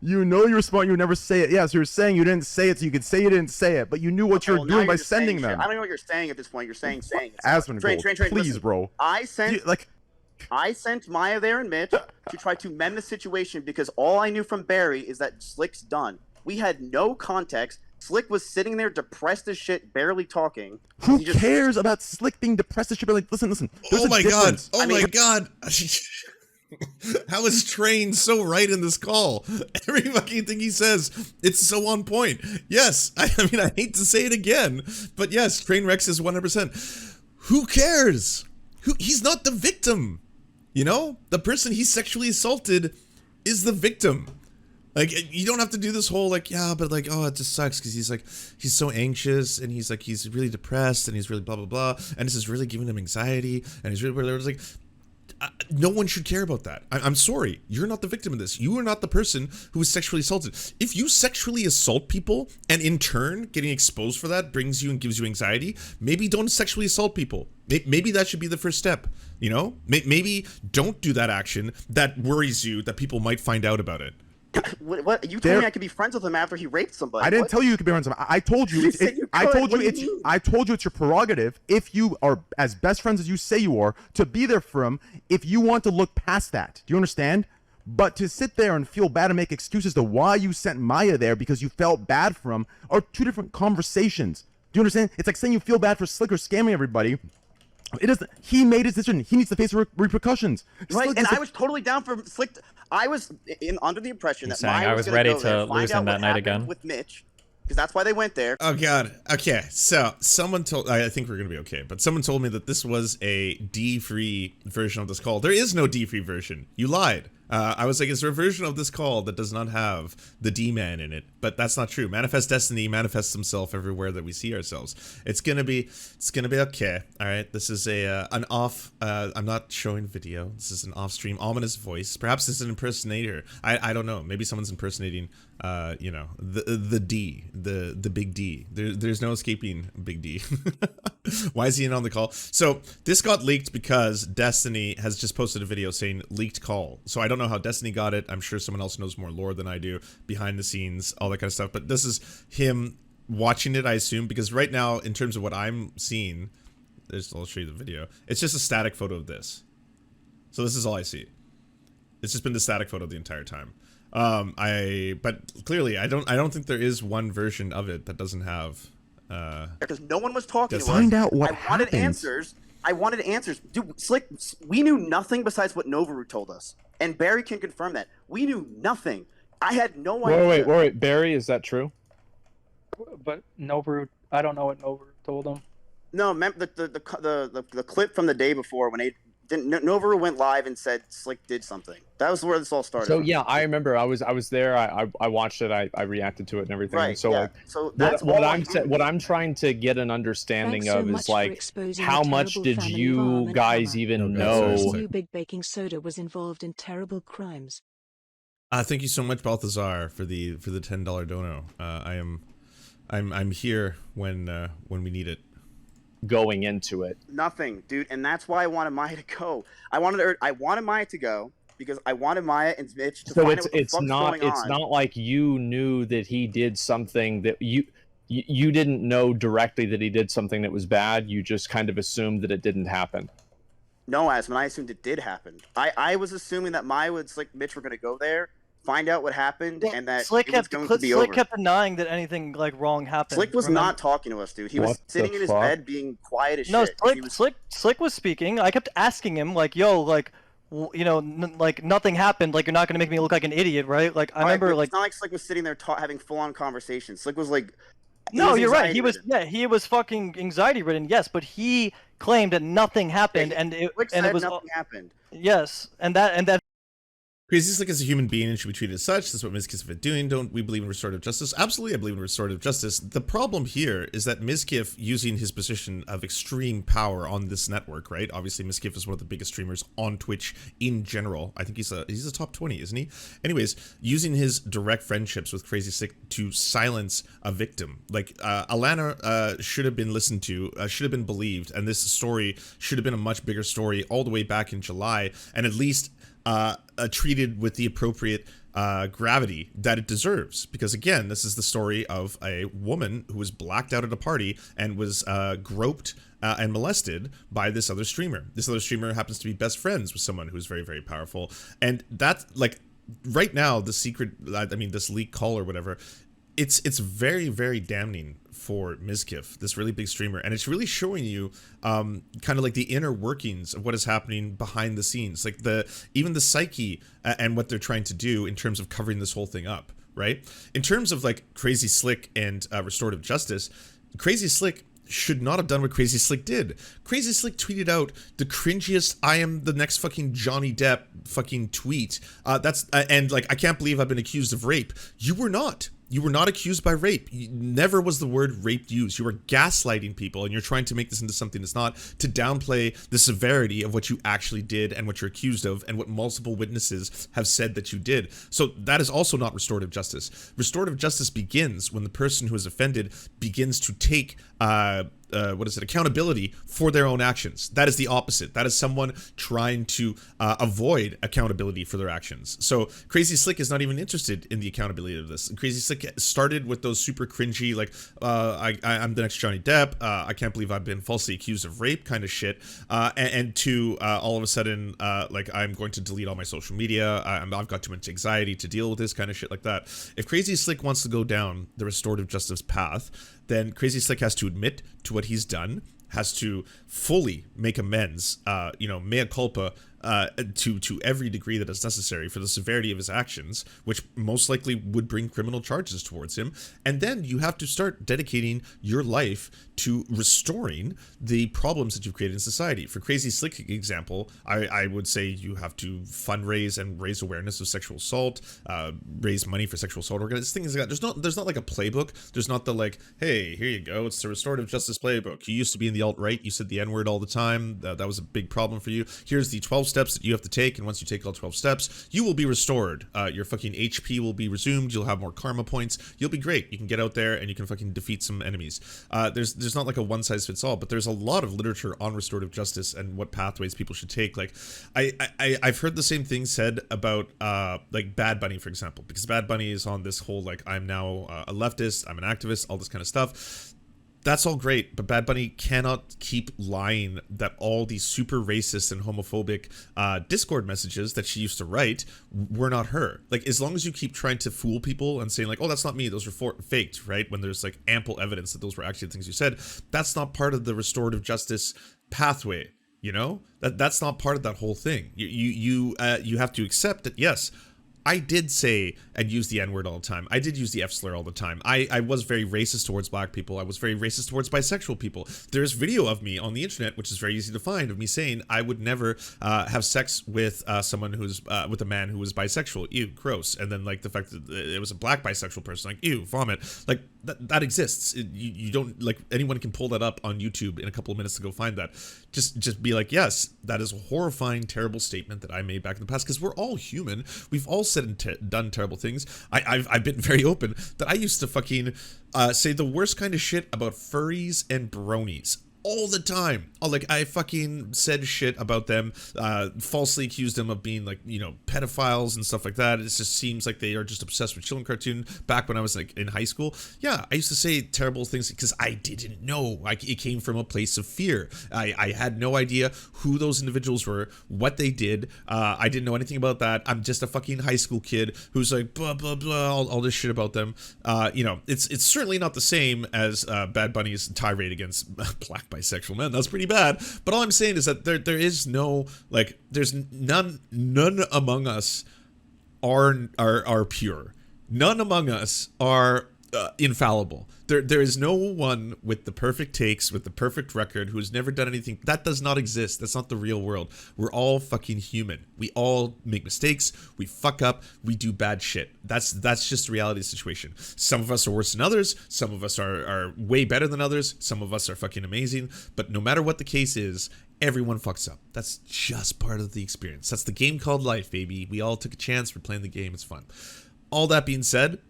You know you're smart. You would never say it. Yeah, so you're saying you didn't say it, so you could say you didn't say it, but you knew what Okay, you're well, now doing by just saying sending shit. them. I don't know what you're saying at this point. You're saying. Aspen Train, Gold, please, please, listen. bro. I sent I sent Maya there and Mitch to try to mend the situation because all I knew from Barry is that Slick's done. We had no context. Slick was sitting there depressed as shit, barely talking. Who cares about Slick being depressed as shit? Like, listen. There's Oh a my difference. god. Oh my god. How is Train so right in this call? Every fucking thing he says, it's so on point. Yes, I mean, I hate to say it again, but yes, Train Rex is 100%. Who cares? He's not the victim. You know? The person he sexually assaulted is the victim. Like, you don't have to do this whole, like, yeah, but, like, oh, it just sucks because he's so anxious and he's really depressed and he's really blah, blah, blah. And this is really giving him anxiety and he's really, like, no one should care about that. I'm sorry. You're not the victim of this. You are not the person who was sexually assaulted. If you sexually assault people and in turn getting exposed for that brings you and gives you anxiety, maybe don't sexually assault people. Maybe that should be the first step. You know, maybe don't do that action that worries you that people might find out about it. What you told me I could be friends with him after he raped somebody. I didn't tell you could be friends with him. I told you. I told you it's your prerogative, if you are as best friends as you say you are, to be there for him. If you want to look past that, do you understand? But to sit there and feel bad and make excuses to why you sent Maya there because you felt bad for him are two different conversations. Do you understand? It's like saying you feel bad for Slick or scamming everybody. It doesn't. He made his decision. He needs to face repercussions. Right, and I was totally down for Slick. I was under the impression that Maya I was ready to lose him that night again with Mitch, because that's why they went there. Oh god. Okay. So someone told. I think we're gonna be okay. But someone told me that this was a D-free version of this call. There is no D-free version. You lied. I was like, is there a version of this call that does not have the D-man in it? But that's not true. Manifest Destiny manifests himself everywhere that we see ourselves. It's gonna be okay. All right. This is an off. I'm not showing video. This is an off-stream ominous voice. Perhaps it's an impersonator. I don't know. Maybe someone's impersonating. You know, the D, the big D. There's no escaping Big D. Why is he in on the call? So this got leaked because Destiny has just posted a video saying leaked call. So I don't know how Destiny got it. I'm sure someone else knows more lore than I do, behind the scenes, all that kind of stuff. But this is him watching it, I assume, because right now, in terms of what I'm seeing, I'll show you the video. It's just a static photo of this. So this is all I see. It's just been the static photo the entire time. But clearly I don't think there is one version of it that doesn't have because no one was talking to us. Find out what I wanted answers. I wanted answers. Dude, Slick, we knew nothing besides what Novaru told us. And Barry can confirm that. We knew nothing. I had no idea. Wait, Barry, is that true? But Novaru, I don't know what Novaru told him. No, the clip from the day before when Novaru went live and said Slick did something. That was where this all started. So yeah, I remember. I was there. I watched it. I reacted to it and everything. Right. So yeah. like, so that's what I'm trying to get an understanding of is like, how much did you guys even know? New Big Baking Soda was involved in terrible crimes. Thank you so much, Balthazar, for the $10 dono. I'm here when we need it. Going into it, nothing, dude, and that's why I wanted Maya to go. I wanted Maya to go because I wanted Maya and Mitch to So find out what the fuck's going on. it's not like you knew that he did something that you didn't know directly that he did something that was bad. You just kind of assumed that it didn't happen. No, Asman, I assumed it did happen. I was assuming that Maya would, like, Mitch were going to go there, find out what happened, and that Slick it was going to be Slick over. kept denying that anything like wrong happened. Slick was not talking to us, dude. He was sitting in his bed being quiet as no, shit. Slick was speaking. I kept asking him, like, yo, like, you know, like, nothing happened. Like, you're not going to make me look like an idiot, right? Like, I remember, like... It's not like Slick was sitting there having full-on conversations. Slick was, like... No, you're right. He was fucking anxiety-ridden, yes, but he claimed that nothing happened, and it was... nothing happened. Yes, and that... Crazy Slick is a human being and should be treated as such. That's what Mizkif is doing. Don't we believe in restorative justice? Absolutely, I believe in restorative justice. The problem here is that Mizkif, using his position of extreme power on this network, right? Obviously, Mizkif is one of the biggest streamers on Twitch in general. I think he's a top 20, isn't he? Anyways, using his direct friendships with Crazy Slick to silence a victim. Like, Alana should have been listened to, should have been believed, and this story should have been a much bigger story all the way back in July, and at least treated with the appropriate gravity that it deserves. Because again, this is the story of a woman who was blacked out at a party and was groped and molested by this other streamer. This other streamer happens to be best friends with someone who's very, very powerful. And that's like, right now, the secret, I mean, this leak call or whatever, it's very, very damning for Mizkif, this really big streamer, and it's really showing you kind of like the inner workings of what is happening behind the scenes, like even the psyche and what they're trying to do in terms of covering this whole thing up, right? In terms of like Crazy Slick and restorative justice, Crazy Slick should not have done what Crazy Slick did. Crazy Slick tweeted out the cringiest "I am the next fucking Johnny Depp" fucking tweet. And like, I can't believe I've been accused of rape. You were not. You were not accused by rape. Never was the word rape used. You were gaslighting people, and you're trying to make this into something that's not, to downplay the severity of what you actually did and what you're accused of and what multiple witnesses have said that you did. So that is also not restorative justice. Restorative justice begins when the person who is offended begins to take accountability for their own actions. That is the opposite. That is someone trying to avoid accountability for their actions. So Crazy Slick is not even interested in the accountability of this. Crazy Slick started with those super cringy, like, I'm the next Johnny Depp, I can't believe I've been falsely accused of rape kind of shit, and to all of a sudden, like, I'm going to delete all my social media, I've got too much anxiety to deal with this kind of shit like that. If Crazy Slick wants to go down the restorative justice path, then Crazy Slick has to admit to what he's done, has to fully make amends, mea culpa, to every degree that is necessary for the severity of his actions, which most likely would bring criminal charges towards him. And then you have to start dedicating your life to restoring the problems that you've created in society. For Crazy Slick example, I would say you have to fundraise and raise awareness of sexual assault, raise money for sexual assault organizations, things like that. There's not like a playbook. There's not the like, hey, here you go, it's the restorative justice playbook. You used to be in the alt-right, you said the N-word all the time, that was a big problem for you. Here's the 12 steps that you have to take, and once you take all 12 steps, you will be restored. Your fucking HP will be resumed, you'll have more karma points, you'll be great. You can get out there and you can fucking defeat some enemies. There's not like a one-size-fits-all, but there's a lot of literature on restorative justice and what pathways people should take. Like, I've heard the same thing said about like Bad Bunny, for example, because Bad Bunny is on this whole like, I'm now a leftist, I'm an activist, all this kind of stuff. That's all great, but Bad Bunny cannot keep lying that all these super racist and homophobic Discord messages that she used to write were not her. Like, as long as you keep trying to fool people and saying like, oh, that's not me, those were faked, right? When there's like ample evidence that those were actually the things you said, that's not part of the restorative justice pathway. You know, that's not part of that whole thing. You have to accept that, yes, I did say and use the N-word all the time. I did use the F-slur all the time. I was very racist towards black people. I was very racist towards bisexual people. There's video of me on the internet, which is very easy to find, of me saying I would never have sex with someone who's with a man who was bisexual. Ew, gross. And then like the fact that it was a black bisexual person, like, ew, vomit. Like that exists. You don't, like, anyone can pull that up on YouTube in a couple of minutes to go find that. Just be like, yes, that is a horrifying, terrible statement that I made back in the past, because we're all human. We've all said and done terrible things. I've been very open that I used to fucking say the worst kind of shit about furries and bronies. all the time. Oh, like I fucking said shit about them, falsely accused them of being like, you know, pedophiles and stuff like that. It just seems like they are just obsessed with children cartoon. Back when I was like in high school, yeah, I used to say terrible things because I didn't know. Like it came from a place of fear. I had no idea who those individuals were, what they did. I didn't know anything about that. I'm just a fucking high school kid who's like blah blah blah, all this shit about them. You know, it's certainly not the same as Bad Bunny's tirade against black bisexual men. That's pretty bad. But all I'm saying is that there is no, like, there's none among us are pure. None among us are infallible. There is no one with the perfect takes, with the perfect record, who has never done anything. That does not exist. That's not the real world. We're all fucking human. We all make mistakes. We fuck up. We do bad shit. That's just the reality of the situation. Some of us are worse than others. Some of us are way better than others. Some of us are fucking amazing. But no matter what the case is, everyone fucks up. That's just part of the experience. That's the game called life, baby. We all took a chance. We're playing the game. It's fun. All that being said,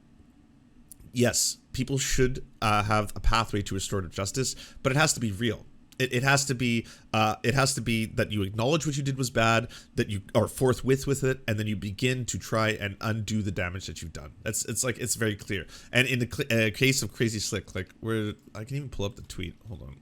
yes, people should have a pathway to restorative justice, but it has to be real. It has to be that you acknowledge what you did was bad, that you are forthwith with it, and then you begin to try and undo the damage that you've done. It's very clear. And in the case of Crazy Slick, like I can even pull up the tweet. Hold on.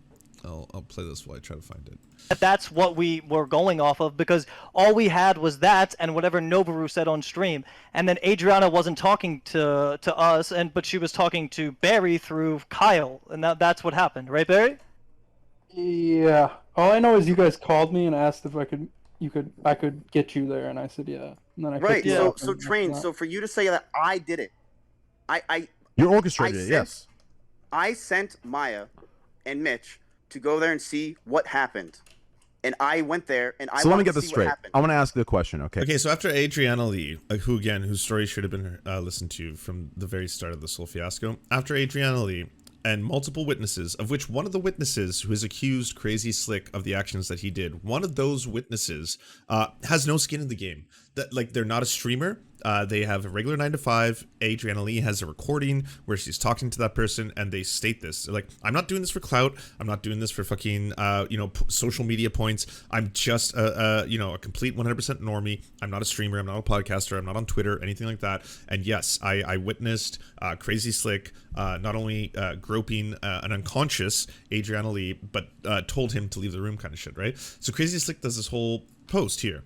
I'll play this while I try to find it. That's what we were going off of, because all we had was that and whatever Noboru said on stream, and then Adriana wasn't talking to us, but she was talking to Barry through Kyle, and that's what happened, right, Barry? Yeah. All I know is you guys called me and asked if I could get you there, and I said yeah. And then I right. picked you up So and Train. whatnot. So for you to say that I did it, You orchestrated it, yes. I sent Maya and Mitch to go there and see what happened, and I went there and I. So let me wanted get to this see what straight. happened. I want to ask the question, okay? Okay, so after Adriana Lee, whose story should have been listened to from the very start of this whole fiasco, after Adriana Lee and multiple witnesses, of which one of the witnesses who has accused Crazy Slick of the actions that he did, one of those witnesses has no skin in the game. That, like, they're not a streamer. They have a regular 9 to 5. Adriana Lee has a recording where she's talking to that person, and they state this. They're like, I'm not doing this for clout. I'm not doing this for fucking, social media points. I'm just a complete 100% normie. I'm not a streamer. I'm not a podcaster. I'm not on Twitter, anything like that. And yes, I witnessed Crazy Slick not only groping an unconscious Adriana Lee, but told him to leave the room kind of shit, right? So Crazy Slick does this whole post here.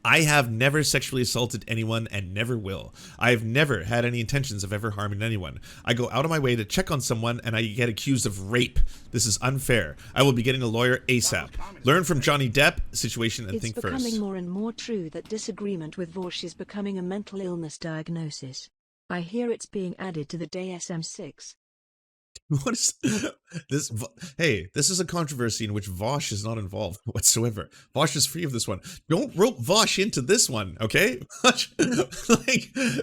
I have never sexually assaulted anyone and never will. I have never had any intentions of ever harming anyone. I go out of my way to check on someone and I get accused of rape. This is unfair. I will be getting a lawyer ASAP. Learn from Johnny Depp situation and think first. It's becoming more and more true that disagreement with Vosh is becoming a mental illness diagnosis. I hear it's being added to the DSM-6. What is this? Hey, this is a controversy in which Vosh is not involved whatsoever. Vosh is free of this one. Don't rope Vosh into this one, okay?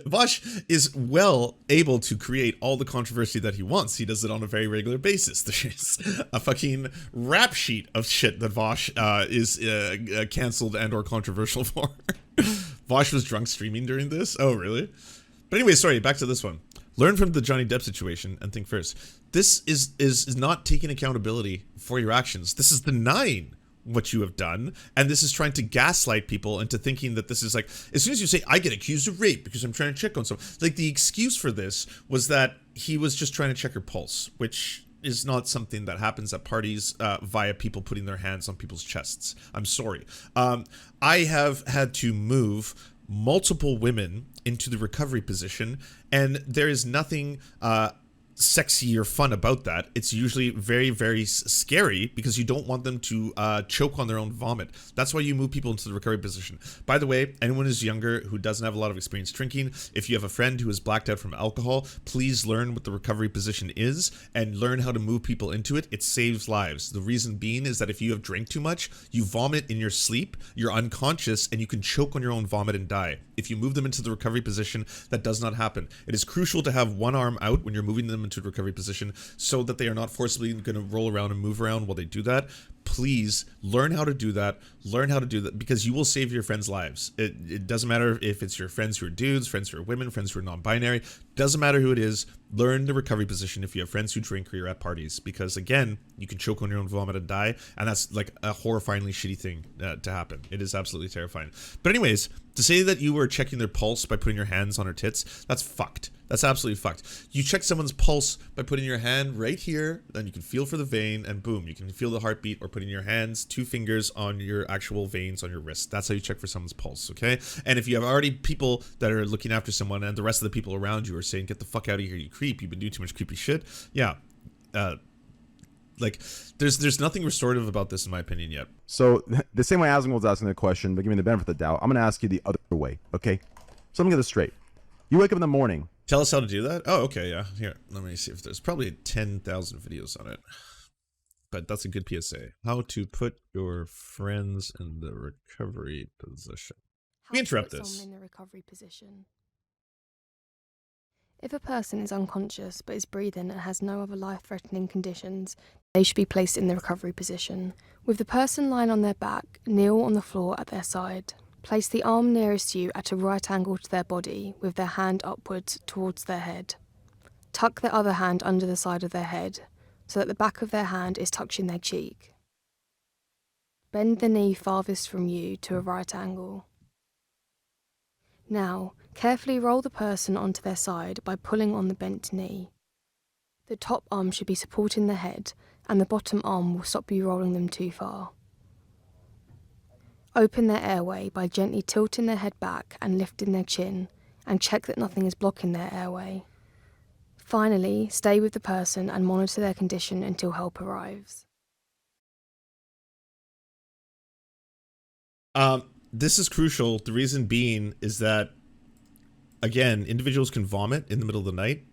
Vosh is well able to create all the controversy that he wants. He does it on a very regular basis. There's a fucking rap sheet of shit that Vosh is canceled and or controversial for. Vosh was drunk streaming during this? Oh, really? But anyway, sorry, back to this one. Learn from the Johnny Depp situation and think first. This is not taking accountability for your actions. This is denying what you have done, and this is trying to gaslight people into thinking that this is like, as soon as you say, I get accused of rape because I'm trying to check on someone, like the excuse for this was that he was just trying to check her pulse, which is not something that happens at parties via people putting their hands on people's chests. I'm sorry. I have had to move multiple women into the recovery position, and there is nothing sexy or fun about that. It's usually very, very scary because you don't want them to choke on their own vomit. That's why you move people into the recovery position. By the way, anyone who's younger who doesn't have a lot of experience drinking, if you have a friend who is blacked out from alcohol, please learn what the recovery position is and learn how to move people into it. It saves lives. The reason being is that if you have drank too much, you vomit in your sleep, you're unconscious, and you can choke on your own vomit and die. If you move them into the recovery position, that does not happen. It is crucial to have one arm out when you're moving them into a recovery position so that they are not forcibly going to roll around and move around while they do that. please learn how to do that. Learn how to do that, because you will save your friends' lives. It doesn't matter if it's your friends who are dudes, friends who are women, friends who are non-binary. Doesn't matter who it is. Learn the recovery position if you have friends who drink or you're at parties, because again, you can choke on your own vomit and die, and that's like a horrifyingly shitty thing to happen. It is absolutely terrifying. But anyways, to say that you were checking their pulse by putting your hands on her tits, that's fucked. That's absolutely fucked. You check someone's pulse by putting your hand right here, then you can feel for the vein, and boom, you can feel the heartbeat, or putting your hands, 2 fingers on your actual veins on your wrist. That's how you check for someone's pulse, okay? And if you have already people that are looking after someone, and the rest of the people around you are saying, get the fuck out of here, you creep, you've been doing too much creepy shit, yeah, like, there's nothing restorative about this in my opinion yet. So the same way Asmongold's asking the question, but give me the benefit of the doubt, I'm going to ask you the other way, okay? So let me get this straight. You wake up in the morning. Tell us how to do that? Oh, okay, yeah. Here, let me see if there's probably 10,000 videos on it. But that's a good PSA. How to put your friends in the recovery position. We interrupt this. In the recovery position. If a person is unconscious but is breathing and has no other life-threatening conditions, they should be placed in the recovery position. With the person lying on their back, kneel on the floor at their side. Place the arm nearest you at a right angle to their body, with their hand upwards towards their head. Tuck the other hand under the side of their head, so that the back of their hand is touching their cheek. Bend the knee farthest from you to a right angle. Now, carefully roll the person onto their side by pulling on the bent knee. The top arm should be supporting the head, and the bottom arm will stop you rolling them too far. Open their airway by gently tilting their head back and lifting their chin, and check that nothing is blocking their airway. Finally, stay with the person and monitor their condition until help arrives. This is crucial. The reason being is that, again, individuals can vomit in the middle of the night.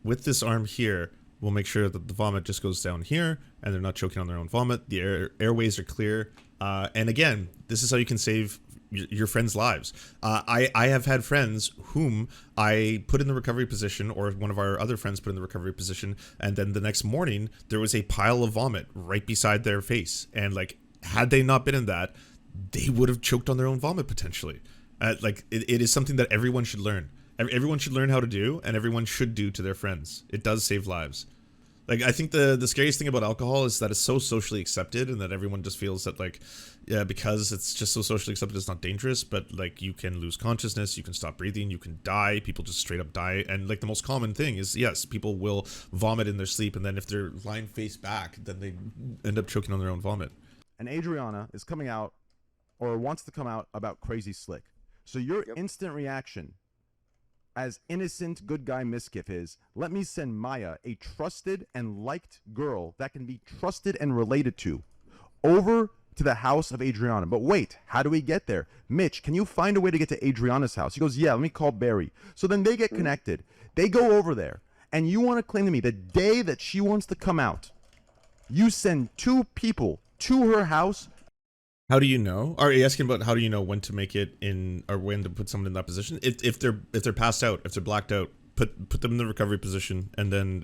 With this arm here, we'll make sure that the vomit just goes down here and they're not choking on their own vomit. The airways are clear. And again, this is how you can save your friends' lives. I have had friends whom I put in the recovery position, or one of our other friends put in the recovery position, and then the next morning there was a pile of vomit right beside their face. And like, had they not been in that, they would have choked on their own vomit potentially. Like, it is something that everyone should learn. Everyone should learn how to do, and everyone should do to their friends. It does save lives. Like, I think the scariest thing about alcohol is that it's so socially accepted, and that everyone just feels that, like, yeah, because it's just so socially accepted, it's not dangerous, but like, you can lose consciousness, you can stop breathing, you can die, people just straight up die. And like, the most common thing is, yes, people will vomit in their sleep, and then if they're lying face back, then they end up choking on their own vomit. And Adriana is coming out, or wants to come out, about Crazy Slick. So your instant reaction, as innocent good guy Miskiff, is, let me send Maya, a trusted and liked girl that can be trusted and related to, over to the house of Adriana. But wait, how do we get there? Mitch, can you find a way to get to Adriana's house? He goes, yeah, let me call Barry. So then they get connected. They go over there, and you want to claim to me the day that she wants to come out, you send 2 people to her house. How do you know? Are you asking about how do you know when to make it in, or when to put someone in that position? If they're passed out, if they're blacked out, put them in the recovery position. And then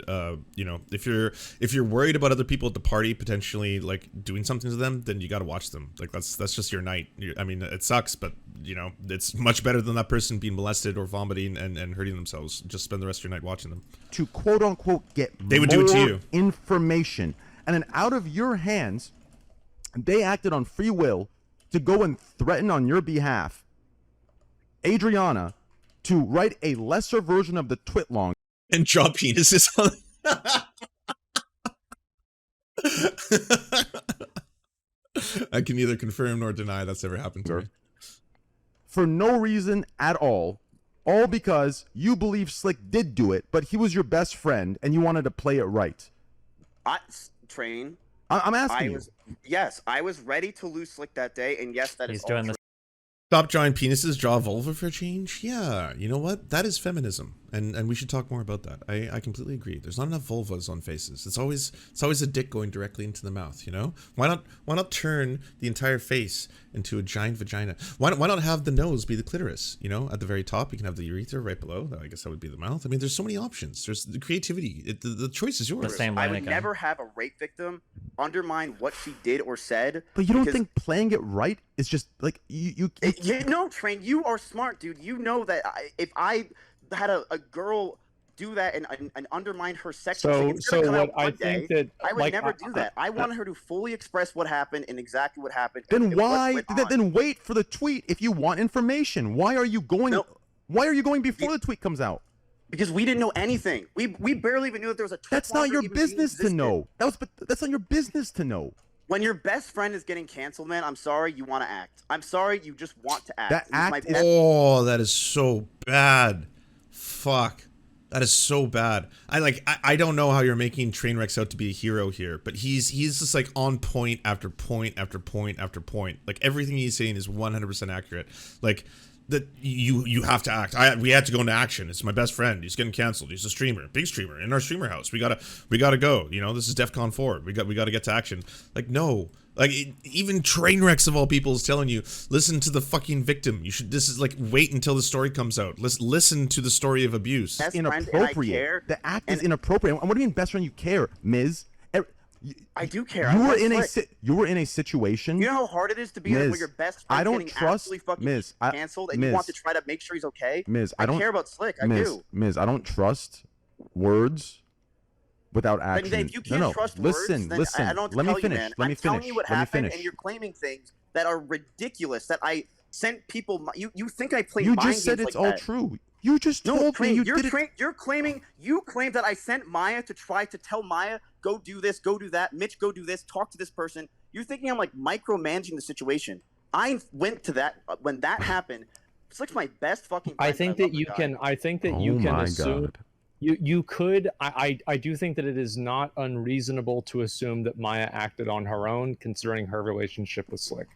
you know, if you're worried about other people at the party potentially like doing something to them, then you got to watch them. Like, that's just your night. I mean, it sucks, but you know, it's much better than that person being molested or vomiting and hurting themselves. Just spend the rest of your night watching them. To quote unquote get they would do it to you. Information, and then out of your hands, they acted on free will to go and threaten on your behalf Adriana to write a lesser version of the Twitlong and draw penises on. I can neither confirm nor deny that's ever happened to me. For no reason at all because you believe Slick did do it, but he was your best friend and you wanted to play it right. I'm asking you. Yes, I was ready to lose Slick that day, and yes, that is all true. Stop drawing penises, draw a vulva for a change? Yeah, you know what? That is feminism. and we should talk more about that. I completely agree. There's not enough vulvas on faces. It's always a dick going directly into the mouth, you know? Why not turn the entire face into a giant vagina? Why not have the nose be the clitoris, you know? At the very top, you can have the urethra right below. I guess that would be the mouth. I mean, there's so many options. There's the creativity. The choice is yours. The same I line would again. never have a rape victim undermine what she did or said. But you don't because- think playing it right is just like you know, Train, you are smart, dude. You know that if I had a girl do that and undermine her sexually, So what I think that I would like, never do that. I wanted her to fully express what happened and exactly what happened. Then and what why? went on. Then wait for the tweet if you want information. Why are you going? No. Why are you going before the tweet comes out? Because we didn't know anything. We barely even knew that there was a. That's not your business to know. That's not your business to know. When your best friend is getting canceled, man, I'm sorry you want to act. I'm sorry you just want to act. That act is- Oh, that is so bad. Fuck. That is so bad. I don't know how you're making Trainwreck's out to be a hero here, but he's just like on point after point after point after point. Like everything he's saying is 100% accurate. Like that you have to act. We had to go into action. It's my best friend. He's getting canceled. He's a streamer, big streamer in our streamer house. We gotta go. You know, this is DEFCON 4. We gotta get to action. Like no. Like even Trainwrecks of all people is telling you, listen to the fucking victim. You should. This is like wait until the story comes out. Listen to the story of abuse. Best Inappropriate. The act is inappropriate. And what do you mean, best friend? You care, Ms. I do care. You were in a situation. You know how hard it is to be Ms. with your best friend I don't getting trust absolutely fucking Ms. canceled, and you want to try to make sure he's okay. Ms. I care about Slick. I do. Ms. I don't trust words without action. Then if you can't trust words, listen. then I don't Let me tell finish. you, man. Let me I'm finish. telling you what Let me happened, finish. and you're claiming things that are ridiculous. That I sent people. You think I played? You mind just said games it's like all that. true. You just told me you did it. You're claiming that I sent Maya to try to tell Maya, go do this, go do that, Mitch, go do this, talk to this person. You're thinking I'm like micromanaging the situation. I went to that when that happened. Slick's my best fucking friend. I think that you can. I think that you can assume. God. You could. I do think that it is not unreasonable to assume that Maya acted on her own, considering her relationship with Slick.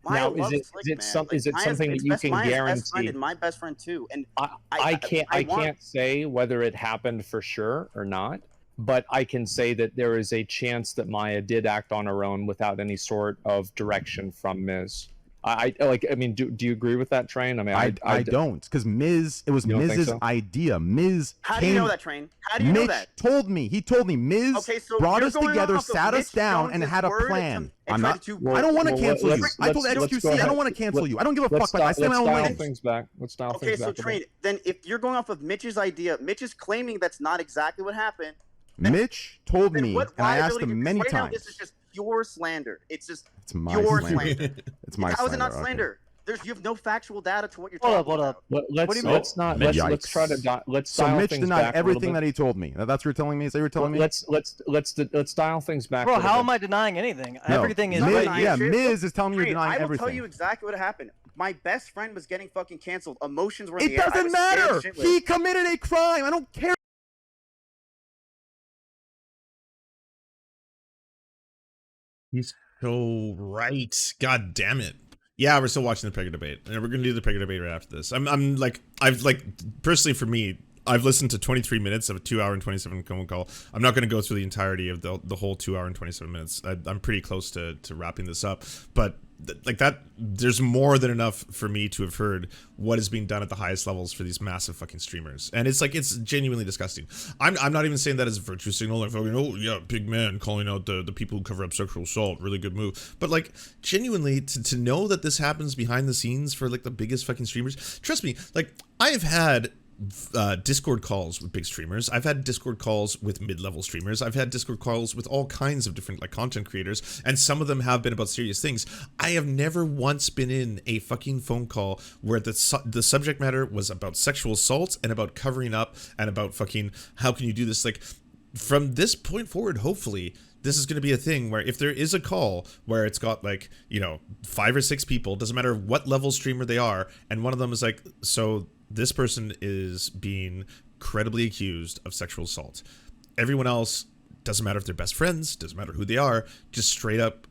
Maya Now, loves is Slick, it man. something that you can Maya's guarantee? best friend and my best friend too. And I can't say whether it happened for sure or not, but I can say that there is a chance that Maya did act on her own without any sort of direction from Ms. I mean, do you agree with that, Train? I mean, I don't, because it was Miz's idea. Ms. How do you know that, Train? How do you know Mitch that? told me. He told me. Ms. Okay, so brought you're us going together, off of sat us Mitch down, Jones' and had a word plan. and I'm tried not. to- I don't want to well, cancel you. let's- I told let's XQC go I don't ahead. want to cancel you. I don't give a fuck. I stand on my own dial lane. things back. Let's dial Okay, things so back. Train, then if you're going off of Mitch's idea, Mitch is claiming that's not exactly what happened. Mitch told Then me, what and I asked liability? him Because many right now, times. this is just pure slander. It's just It's my pure slander. slander. It's my How is it not okay. slander? You have no factual data to what you're Hold talking up. about. Let's try to let's So dial Mitch things denied back a little everything bit. that he told me. That's what you're telling me? Is that what you're telling me? Let's dial things back. Bro, a little how bit. am I denying anything? No, Everything is Not Miz, right denying here. yeah, shit. Miz is telling me you're Train, denying I will everything. tell you exactly what happened. My best friend was getting fucking canceled. Emotions were in It the air. I doesn't was scared matter. shitless. He committed a crime. I don't care. He's so right. God damn it. Yeah, we're still watching the Pega debate, and we're gonna do the Pega debate right after this. I've personally for me, I've listened to 23 minutes of a 2 hour and 27 phone call. I'm not gonna go through the entirety of the whole 2 hour and 27 minutes. I'm pretty close to wrapping this up, but like that, there's more than enough for me to have heard what is being done at the highest levels for these massive fucking streamers, and it's genuinely disgusting. I'm not even saying that as a virtue signal, like fucking, oh yeah, big man calling out the people who cover up sexual assault, really good move. But like genuinely to know that this happens behind the scenes for like the biggest fucking streamers, trust me, like I have had Discord calls with big streamers. I've had Discord calls with mid-level streamers. I've had Discord calls with all kinds of different like content creators, and some of them have been about serious things. I have never once been in a fucking phone call where the subject matter was about sexual assault and about covering up and about fucking how can you do this. Like from this point forward, hopefully this is going to be a thing where if there is a call where it's got like, you know, 5 or 6 people, doesn't matter what level streamer they are, and one of them is like, so this person is being credibly accused of sexual assault. Everyone else, doesn't matter if they're best friends, doesn't matter who they are, just straight up,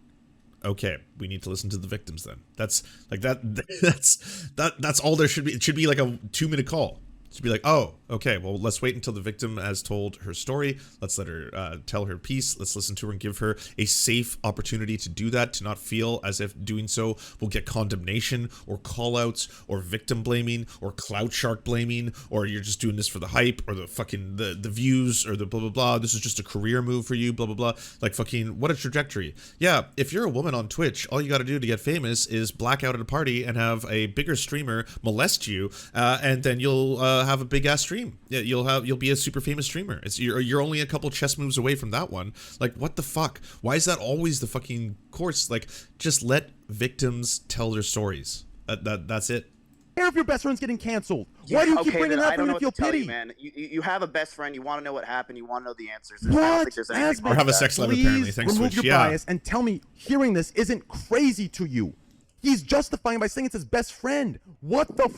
okay, we need to listen to the victims then. That's like that's all there should be. It should be like a 2-minute call. To be like, oh, okay, well, let's wait until the victim has told her story. Let's let her tell her piece. Let's listen to her and give her a safe opportunity to do that, to not feel as if doing so will get condemnation or call-outs or victim blaming or clout shark blaming, or you're just doing this for the hype or the fucking the views or the blah, blah, blah. This is just a career move for you, blah, blah, blah. Like, fucking, what a trajectory. Yeah, if you're a woman on Twitch, all you got to do to get famous is black out at a party and have a bigger streamer molest you, and then you'll have a big ass stream. Yeah, you'll be a super famous streamer. You're only a couple chess moves away from that one. Like, what the fuck? Why is that always the fucking course? Like, just let victims tell their stories. That's it. Care if your best friend's getting canceled. Yeah, Why do you keep okay, bringing then that I don't up know if you'll what to tell pity? you, man. You have a best friend. You want to know what happened. You want to know the answers. I What? don't think there's anything wrong Or have with a that. sex life, apparently. Please Thanks, remove Twitch. your Yeah. bias and tell me hearing this isn't crazy to you. He's justifying by saying it's his best friend. What the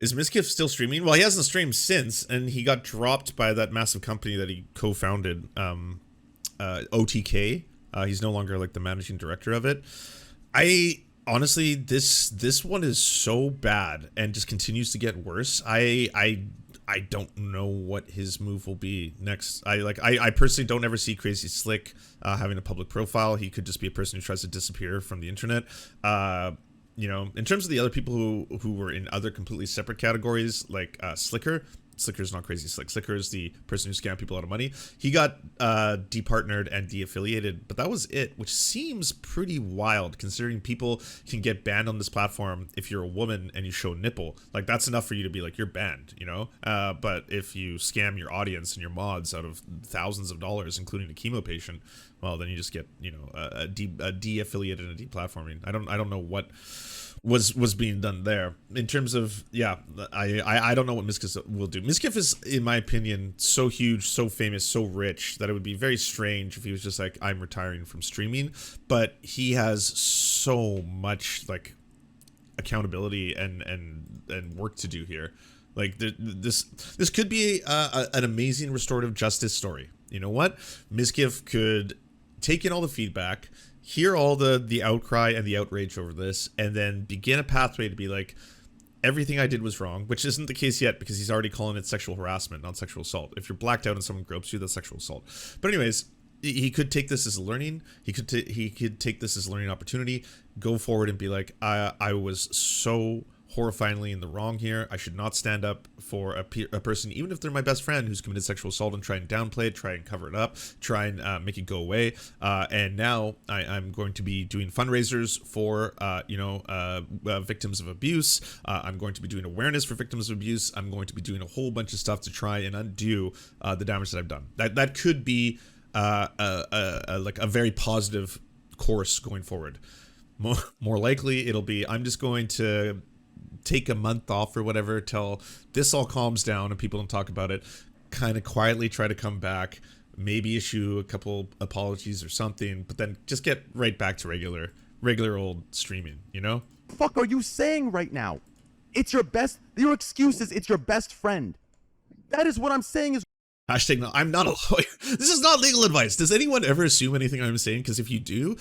Is Miskiff still streaming? Well, he hasn't streamed since, and he got dropped by that massive company that he co-founded, OTK. He's no longer like the managing director of it. I honestly, this one is so bad and just continues to get worse. I don't know what his move will be next. I personally don't ever see Crazy Slick having a public profile. He could just be a person who tries to disappear from the internet. You know, in terms of the other people who were in other completely separate categories, like Slicker. Slicker's not Crazy Slick. Slicker is the person who scammed people out of money. He got departnered and de-affiliated, but that was it, which seems pretty wild considering people can get banned on this platform if you're a woman and you show nipple. Like, that's enough for you to be like, you're banned, you know? But if you scam your audience and your mods out of thousands of dollars, including a chemo patient, well, then you just get, you know, a de-affiliated and a deplatforming. I don't know what was being done there in terms of, yeah, I don't know what Miskiff will do. Miskiff is, in my opinion, so huge, so famous, so rich that it would be very strange if he was just like, I'm retiring from streaming. But he has so much like accountability and work to do here. Like, this could be an amazing restorative justice story. You know what? Miskiff could take in all the feedback, hear all the outcry and the outrage over this, and then begin a pathway to be like, everything I did was wrong, which isn't the case yet because he's already calling it sexual harassment, not sexual assault. If you're blacked out and someone gropes you, that's sexual assault. But anyways, he could take this as a learning. He could take this as a learning opportunity, go forward and be like, I was so horrifyingly in the wrong here. I should not stand up for a person, even if they're my best friend, who's committed sexual assault, and try and downplay it, try and cover it up, try and make it go away. And now I'm going to be doing fundraisers for victims of abuse. I'm going to be doing awareness for victims of abuse. I'm going to be doing a whole bunch of stuff to try and undo the damage that I've done. That could be like a very positive course going forward. More likely it'll be, I'm just going to take a month off or whatever till this all calms down and people don't talk about it, kind of quietly try to come back, maybe issue a couple apologies or something, but then just get right back to regular old streaming, you know? The fuck are you saying right now? It's your excuse is it's your best friend. That is what I'm saying is Hashtag no, I'm not a lawyer. This is not legal advice. Does anyone ever assume anything I'm saying? Because if you do,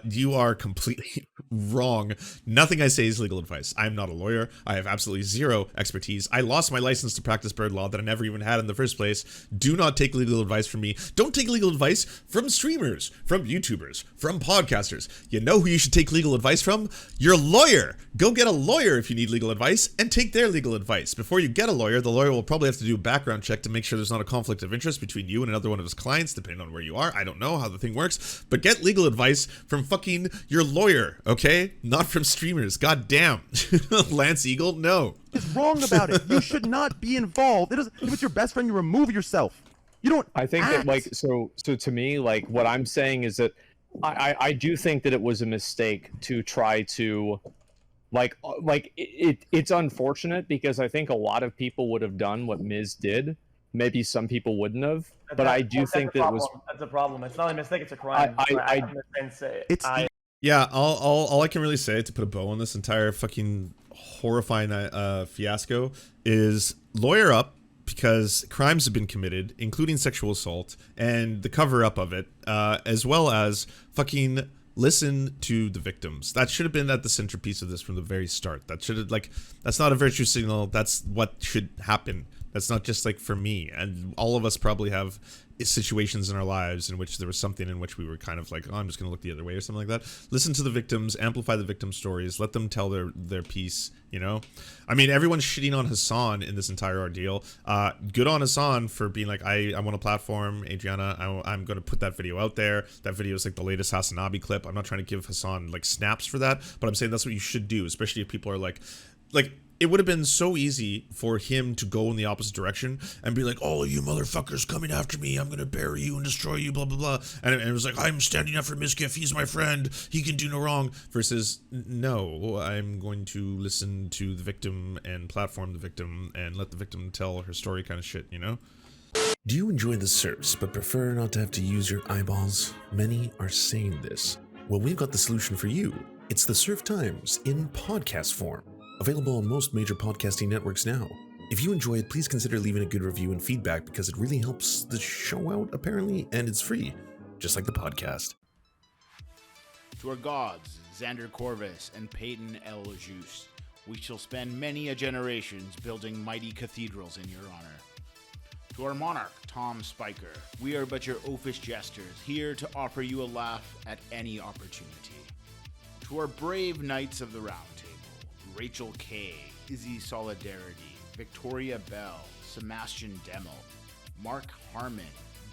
you are completely wrong. Nothing I say is legal advice. I'm not a lawyer. I have absolutely zero expertise. I lost my license to practice bird law that I never even had in the first place. Do not take legal advice from me. Don't take legal advice from streamers, from YouTubers, from podcasters. You know who you should take legal advice from? Your lawyer. Go get a lawyer if you need legal advice and take their legal advice. Before you get a lawyer, the lawyer will probably have to do a background check to make sure there's not a conflict of interest between you and another one of his clients, depending on where you are. I don't know how the thing works, but get legal advice from fucking your lawyer, okay? Not from streamers. God damn. Lance Eagle, no. It's wrong about it. You should not be involved. If it's your best friend, you remove yourself. You don't I think that, like, so to me, like, what I'm saying is that I do think that it was a mistake to try to it's unfortunate because I think a lot of people would have done what Miz did. Maybe some people wouldn't have, but I do think that it was. That's a problem. It's not a mistake; it's a crime. Yeah, all I can really say to put a bow on this entire fucking horrifying fiasco is lawyer up, because crimes have been committed, including sexual assault and the cover up of it, as well as fucking listen to the victims. That should have been at the centerpiece of this from the very start. That should have, like, that's not a virtue signal. That's what should happen. That's not just like for me. And all of us probably have situations in our lives in which there was something in which we were kind of like, oh, I'm just going to look the other way or something like that. Listen to the victims, amplify the victim stories, let them tell their piece, you know? I mean, everyone's shitting on Hassan in this entire ordeal. Good on Hassan for being like, I want a platform, Adriana, I'm going to put that video out there. That video is like the latest Hassanabi clip. I'm not trying to give Hassan like snaps for that, but I'm saying that's what you should do, especially if people are like, it would have been so easy for him to go in the opposite direction and be like, oh, you motherfuckers coming after me, I'm gonna bury you and destroy you, blah, blah, blah. And it was like, I'm standing up for Miskiff, he's my friend, he can do no wrong. Versus, no, I'm going to listen to the victim and platform the victim and let the victim tell her story kind of shit, you know? Do you enjoy the Serfs but prefer not to have to use your eyeballs? Many are saying this. Well, we've got the solution for you. It's the Serf Times in podcast form. Available on most major podcasting networks now. If you enjoy it, please consider leaving a good review and feedback because it really helps the show out, apparently, and it's free, just like the podcast. To our gods, Xander Corvus and Peyton L. Juste, we shall spend many a generations building mighty cathedrals in your honor. To our monarch, Tom Spiker, we are but your oafish jesters, here to offer you a laugh at any opportunity. To our brave knights of the Round Table, Rachel K, Izzy Solidarity, Victoria Bell, Sebastian Demel, Mark Harmon,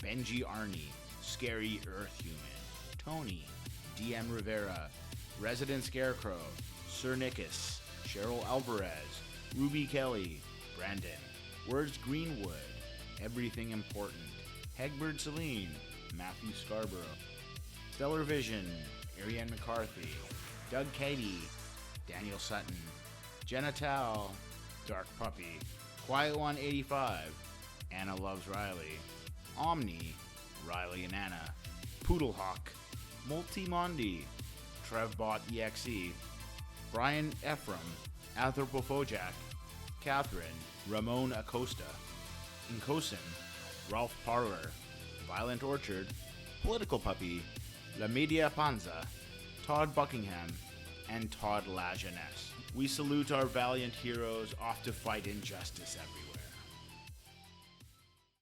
Benji Arney, Scary Earth Human, Tony, DM Rivera, Resident Scarecrow, Sir Nickus, Cheryl Alvarez, Ruby Kelly, Brandon, Words Greenwood, Everything Important, Hegbert Celine, Matthew Scarborough, Stellar Vision, Ariane McCarthy, Doug Cady, Daniel Sutton, Jenna Tao, Dark Puppy, Quiet One 85, Anna Loves Riley, Omni, Riley and Anna, Poodlehawk, Multimondi, Trevbot EXE, Brian Ephraim, Anthropophojak, Catherine, Ramon Acosta, Incosin, Ralph Parler, Violent Orchard, Political Puppy, La Media Panza, Todd Buckingham, and Todd La Jeunesse. We salute our valiant heroes off to fight injustice everywhere.